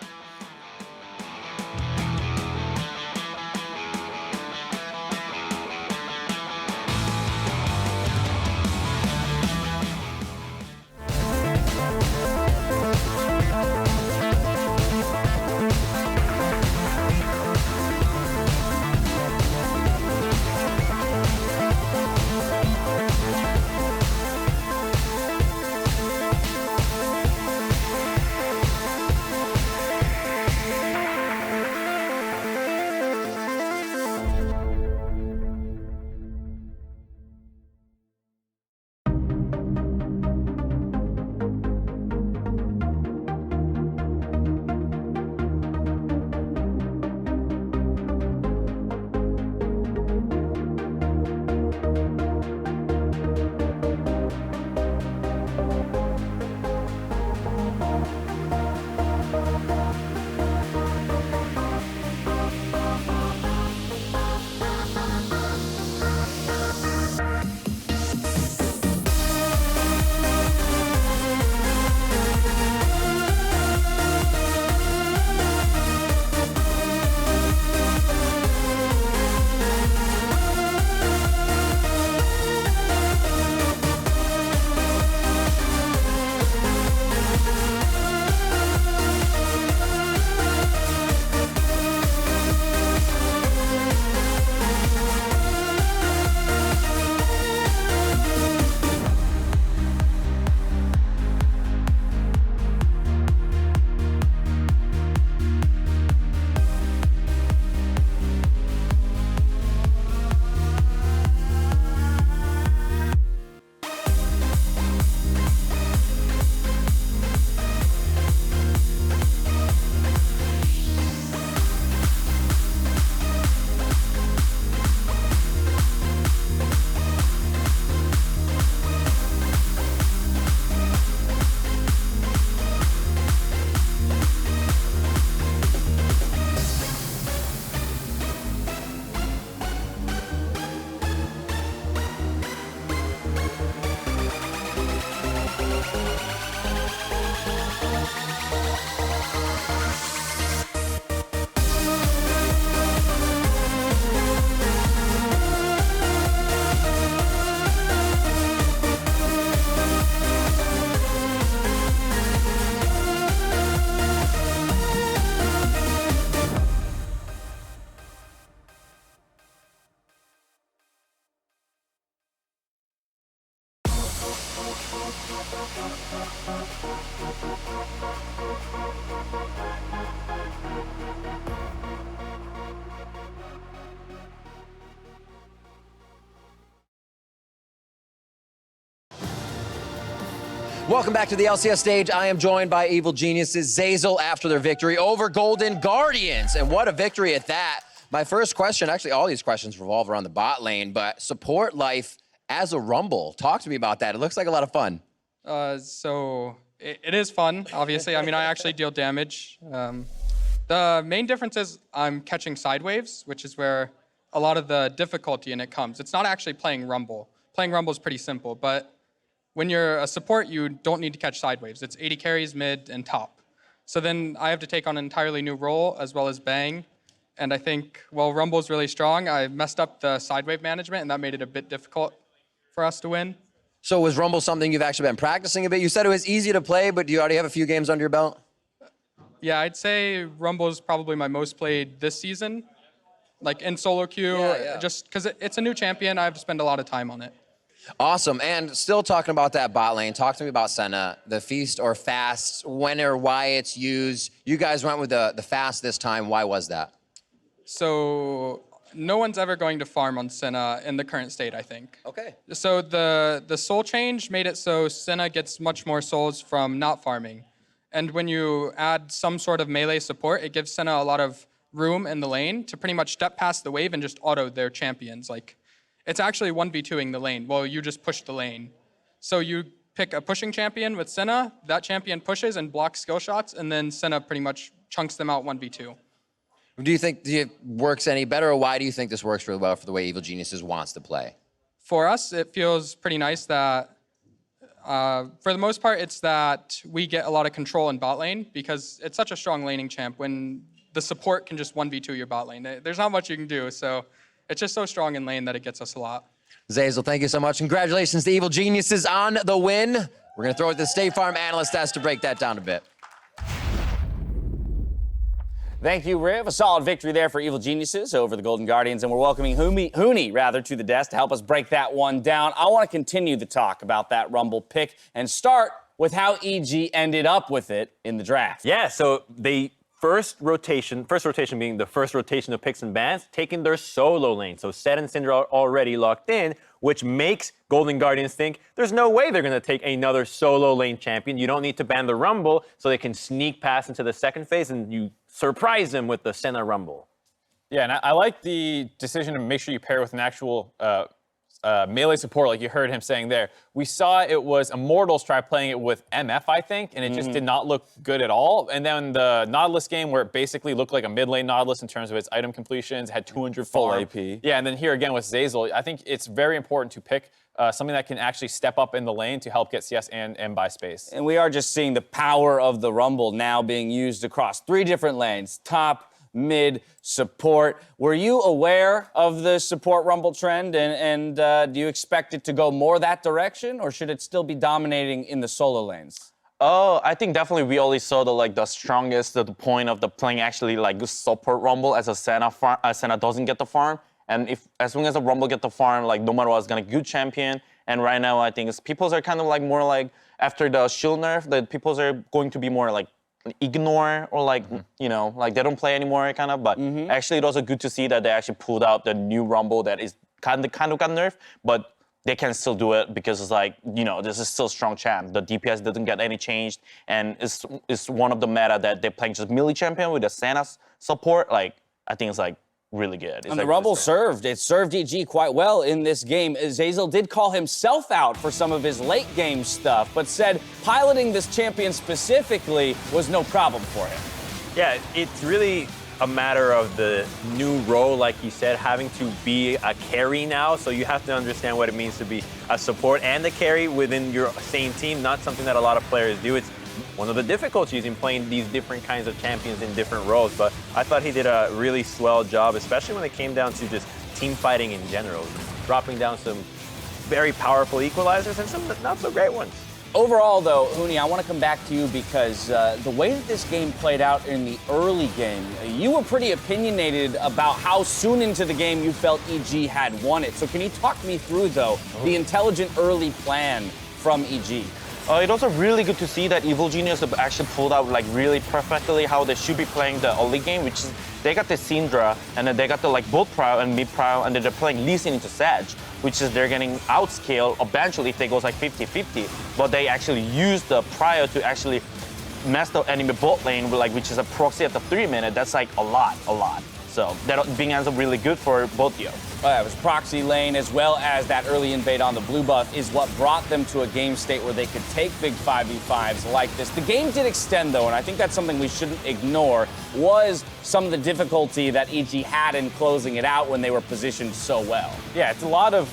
Welcome back to the LCS stage. I am joined by Evil Geniuses, Zeyzal after their victory over Golden Guardians. And what a victory at that. My first question, actually all these questions revolve around the bot lane, but support life as a Rumble. Talk to me about that. It looks like a lot of fun. So it is fun, obviously. I mean, I actually deal damage. The main difference is I'm catching side waves, which is where a lot of the difficulty in it comes. It's not actually playing Rumble. Playing Rumble is pretty simple, but when you're a support, you don't need to catch side waves. It's 80 carries, mid, and top. So then I have to take on an entirely new role as well as Bang. And I think, well, Rumble's really strong. I messed up the side wave management, and that made it a bit difficult for us to win. So was Rumble something you've actually been practicing a bit? You said it was easy to play, but do you already have a few games under your belt? Yeah, I'd say Rumble is probably my most played this season. Like in solo queue, just because it's a new champion, I have to spend a lot of time on it. Awesome, and still talking about that bot lane, talk to me about Senna, the feast or fast, when or why it's used. You guys went with the fast this time, why was that? So no one's ever going to farm on Senna in the current state, I think. Okay. So the soul change made it so Senna gets much more souls from not farming. And when you add some sort of melee support, it gives Senna a lot of room in the lane to pretty much step past the wave and just auto their champions. Like, it's actually 1v2ing the lane. Well, you just push the lane. So you pick a pushing champion with Senna, that champion pushes and blocks skill shots, and then Senna pretty much chunks them out 1v2. Do you think it works any better, or why do you think this works really well for the way Evil Geniuses wants to play? For us, it feels pretty nice that, for the most part, it's that we get a lot of control in bot lane because it's such a strong laning champ when the support can just 1v2 your bot lane. There's not much you can do, so it's just so strong in lane that it gets us a lot. Zeyzal, thank you so much. Congratulations to Evil Geniuses on the win. We're going to throw it to the State Farm analyst desk to break that down a bit. Thank you, Riv. A solid victory there for Evil Geniuses over the Golden Guardians, and we're welcoming Hooney to the desk to help us break that one down. I want to continue the talk about that Rumble pick and start with how EG ended up with it in the draft. Yeah, so they first rotation being the first rotation of picks and bans, taking their solo lane. So Sett and Syndra are already locked in, which makes Golden Guardians think there's no way they're going to take another solo lane champion. You don't need to ban the Rumble, so they can sneak past into the second phase, and you surprise them with the Senna Rumble. Yeah, and I like the decision to make sure you pair with an actual melee support, like you heard him saying there. We saw it was Immortals try playing it with MF, I think, and it just did not look good at all. And then the Nautilus game, where it basically looked like a mid lane Nautilus in terms of its item completions, had 200 Full farm. AP. Yeah, and then here again with Zeyzal, I think it's very important to pick something that can actually step up in the lane to help get CS and buy space. And we are just seeing the power of the Rumble now being used across 3 different lanes, top, mid, support. Were you aware of the support Rumble trend, and do you expect it to go more that direction, or should it still be dominating in the solo lanes? Oh, I think definitely we only saw the strongest to the point of the playing actually like support Rumble as a Senna doesn't get the farm, and if as long as the Rumble get the farm, like no matter what, it's gonna good champion. And right now I think it's peoples are kind of like more like after the shield nerf, the peoples are going to be more like ignore or like you know, like they don't play anymore kind of, but actually it was also good to see that they actually pulled out the new Rumble that is kind of got nerfed, but they can still do it because it's like, you know, this is still strong champ. The DPS doesn't get any changed, and it's one of the meta that they're playing just melee champion with the Senna support. Like I think it's like really good. It's And like the Rumble served. It served EG quite well in this game. Zeyzal did call himself out for some of his late game stuff, but said piloting this champion specifically was no problem for him. Yeah, it's really a matter of the new role, like you said, having to be a carry now. So you have to understand what it means to be a support and a carry within your same team. Not something that a lot of players do. It's one of the difficulties in playing these different kinds of champions in different roles. But I thought he did a really swell job, especially when it came down to just team fighting in general, dropping down some very powerful equalizers and some not so great ones. Overall, though, Hooney, I want to come back to you because the way that this game played out in the early game, you were pretty opinionated about how soon into the game you felt EG had won it. So can you talk me through, though, the intelligent early plan from EG. It's also really good to see that Evil Genius have actually pulled out like really perfectly how they should be playing the early game, which is they got the Syndra and then they got the like both Prio and mid Prio, and then they're playing Lee Sin into Sett, which is they're getting outscaled eventually if they goes like 50-50. But they actually use the Prio to actually mess the enemy bot lane, like which is a proxy at the 3-minute. That's like a lot. So that being ends up really good for both of you. It was proxy lane as well as that early invade on the blue buff is what brought them to a game state where they could take big 5v5s like this. The game did extend though, and I think that's something we shouldn't ignore, was some of the difficulty that EG had in closing it out when they were positioned so well. Yeah, it's a lot of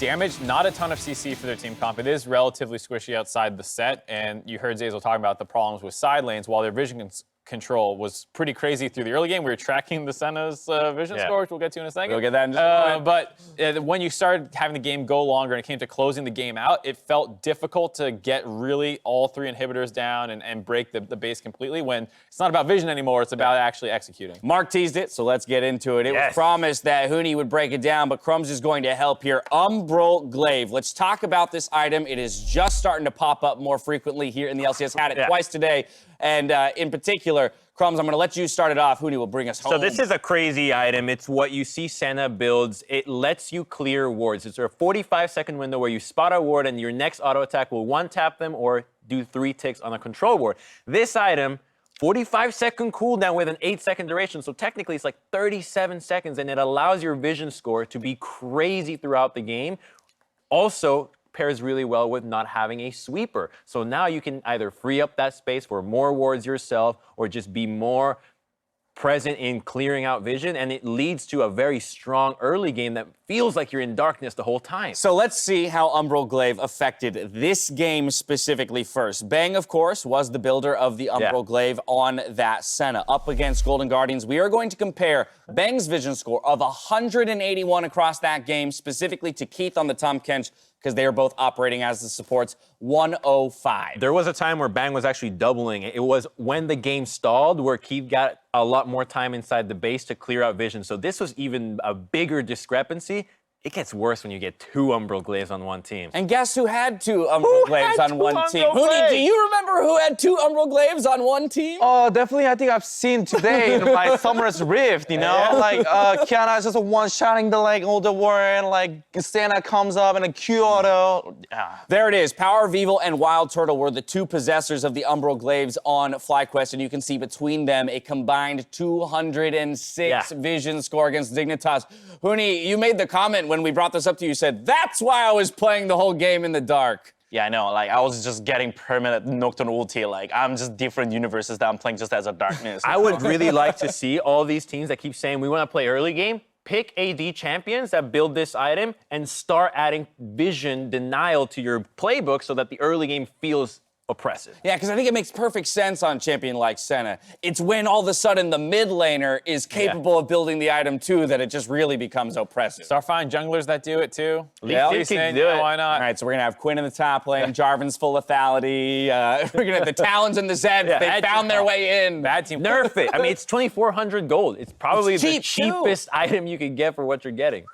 damage, not a ton of CC for their team comp. It is relatively squishy outside the set, and you heard Zeyzal talking about the problems with side lanes while their vision control was pretty crazy through the early game. We were tracking the Senna's vision score, which we'll get to in a second. We'll get that in just a moment. But when you started having the game go longer and it came to closing the game out, it felt difficult to get really all 3 inhibitors down and break the base completely when it's not about vision anymore, it's about actually executing. Mark teased it, so let's get into it. It was promised that Huni would break it down, but Crumbs is going to help here. Glaive. Let's talk about this item. It is just starting to pop up more frequently here in the LCS. Had it twice today, and in particular, Crumbs, I'm going to let you start it off. Huni will bring us home. So this is a crazy item. It's what you see Senna builds. It lets you clear wards. It's a 45-second window where you spot a ward and your next auto attack will one-tap them or do 3 ticks on a control ward. This item, 45-second cooldown with an 8-second duration. So technically it's like 37 seconds, and it allows your vision score to be crazy throughout the game. Also, pairs really well with not having a sweeper. So now you can either free up that space for more wards yourself or just be more present in clearing out vision, and it leads to a very strong early game that feels like you're in darkness the whole time. So let's see how Glaive affected this game specifically first. Bang, of course, was the builder of the Glaive on that Senna. Up against Golden Guardians, we are going to compare Bang's vision score of 181 across that game, specifically to Keith on the Tahm Kench, because they are both operating as the supports, 105. There was a time where Bang was actually doubling it. It was when the game stalled where Keith got a lot more time inside the base to clear out vision. So this was even a bigger discrepancy. It gets worse when you get 2 Umbral Glaives on one team. And guess who had 2 Umbral Glaives on one team? Huni, do you remember who had 2 Umbral Glaives on one team? Oh, definitely. I think I've seen today in my Summer's Rift, you know? Like, Kiana is just one-shotting the, like, older ward, like, Senna comes up and a Q auto. There it is. Power of Evil and Wild Turtle were the 2 possessors of the Umbral Glaives on FlyQuest, and you can see between them a combined 206 vision score against Dignitas. Huni, you made the comment when we brought this up to you, said, that's why I was playing the whole game in the dark. Yeah, I know. Like, I was just getting permanent Nocturne ulti. Like, I'm just different universes that I'm playing just as a darkness. I would really like to see all these teams that keep saying we want to play early game, pick AD champions that build this item and start adding vision denial to your playbook so that the early game feels oppressive. Yeah, because I think it makes perfect sense on a champion like Senna. It's when all of a sudden the mid laner is capable of building the item too that it just really becomes oppressive. Start finding junglers that do it too. Yeah, you can do it. Why not? All right, so we're going to have Quinn in the top lane, Jarvan's full lethality, we're going to have the Talons and the Zeds. They found their way in. Bad team. Nerf it. I mean, it's 2,400 gold. It's probably It's the cheap, cheapest item you could get for what you're getting.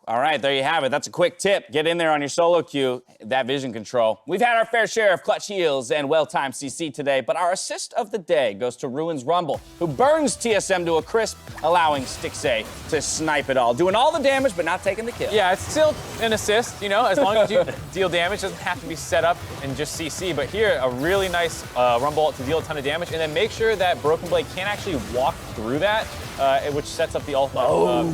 All right, there you have it. That's a quick tip. Get in there on your solo queue, that vision control. We've had our fair share of clutch heals and well-timed CC today, but our assist of the day goes to Ruin's Rumble, who burns TSM to a crisp, allowing Stixay to snipe it all. Doing all the damage, but not taking the kill. Yeah, it's still an assist, you know, as long as you deal damage. It doesn't have to be set up and just CC, but here, a really nice Rumble ult to deal a ton of damage, and then make sure that Broken Blade can't actually walk through that, which sets up the ult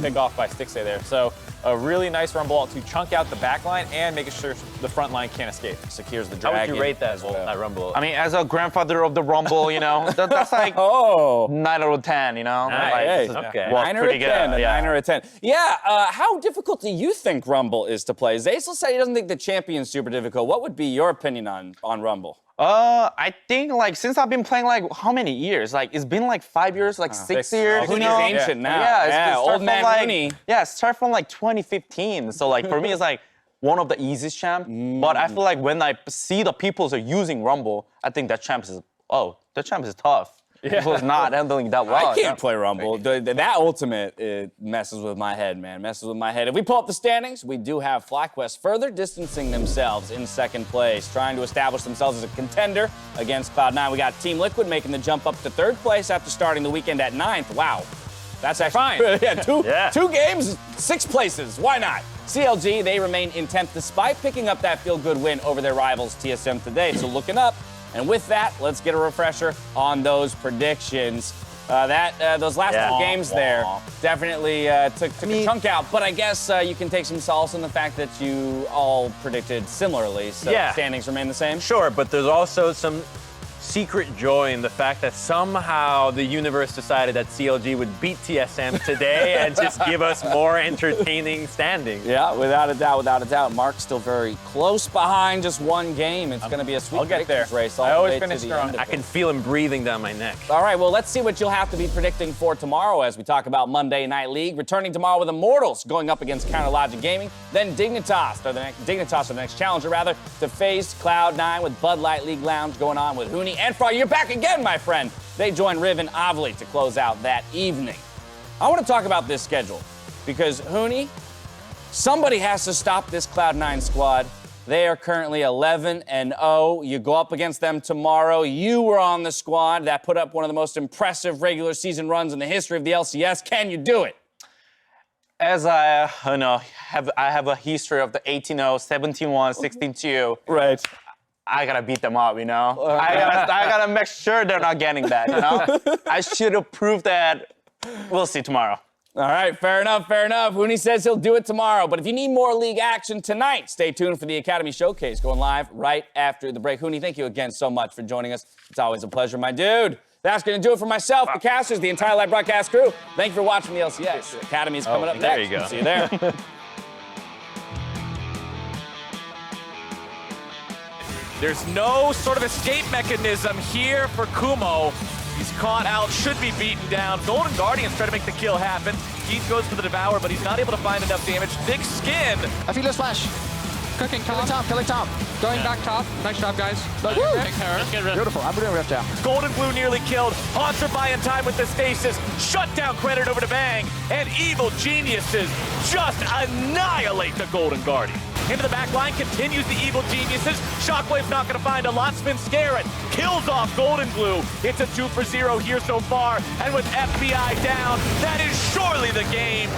pick off by Stixay there. So a really nice Rumble ult to chunk out the back line and making sure the front line can't escape. Secures the How dragon. would you rate that Rumble? I mean, as a grandfather of the Rumble, you know, that's like 9 out of 10, you know? Nice. Like, Okay. was 9 or pretty a good. 10, a Yeah. 9 or a 10. Yeah, how difficult do you think Rumble is to play? Zeyzal said he doesn't think the champion's super difficult. What would be your opinion on Rumble? I think like since I've been playing like how many years? Like it's been like 5 years, like 6 years. Huni's you know? ancient now. Yeah, it's old start man from, like, Huni. Yeah, start from like 2015. So like for me, it's like one of the easiest champ. But I feel like when I see the people are using Rumble, I think that champ is tough. was not handling that well. I can't play Rumble. That ultimate, it messes with my head, man. Messes with my head. If we pull up the standings, we do have FlyQuest further distancing themselves in second place, trying to establish themselves as a contender against Cloud9. We got Team Liquid making the jump up to third place after starting the weekend at 9th. Wow. That's actually fine. Two games, 6 places. Why not? CLG, they remain in 10th despite picking up that feel-good win over their rivals TSM today. So looking up. And with that, let's get a refresher on those predictions. Those last 2 games there definitely took a chunk out. But I guess you can take some solace in the fact that you all predicted similarly. So standings remain the same. Sure, but there's also some secret joy in the fact that somehow the universe decided that CLG would beat TSM today and just give us more entertaining standings. Yeah, without a doubt, without a doubt. Mark's still very close behind, just 1 game. It's going to be a sweet predictions race all the way to the end of I can feel him breathing down my neck. All right, well, let's see what you'll have to be predicting for tomorrow as we talk about Monday Night League. Returning tomorrow with Immortals going up against Counter Logic Gaming. Then Dignitas, or the next challenger, rather, to face Cloud9 with Bud Light League Lounge going on with Huni and Far. You're back again, my friend. They join Riv and Avli to close out that evening. I want to talk about this schedule because Huni, somebody has to stop this Cloud9 squad. They are currently 11-0. You go up against them tomorrow. You were on the squad that put up one of the most impressive regular season runs in the history of the LCS. Can you do it? As I have a history of the 18-0, 17-1, 16-2. Right. I gotta beat them up, you know? I gotta make sure they're not getting that, you know? I should have proved that. We'll see tomorrow. All right, fair enough, fair enough. Huni says he'll do it tomorrow. But if you need more league action tonight, stay tuned for the Academy Showcase going live right after the break. Huni, thank you again so much for joining us. It's always a pleasure, my dude. That's going to do it for myself, the casters, the entire live broadcast crew. Thank you for watching the LCS. Academy is coming up next. There you go. See you there. There's no sort of escape mechanism here for Kumo. He's caught out, should be beaten down. Golden Guardians try to make the kill happen. Keith goes for the Devour, but he's not able to find enough damage. Thick skin. Aphelios flash. Cooking Killing Tahm, killing Tahm. Going back top. Nice job, guys. Beautiful. I'm doing rift down. Goldenglue nearly killed. Hauntzer buying time with the stasis. Shutdown credit over to Bang. And Evil Geniuses just annihilate the Golden Guardian. Into the back line continues the Evil Geniuses. Shockwave's not going to find a lot. Svenskeren kills off Goldenglue. It's a 2-for-0 here so far. And with FBI down, that is surely the game.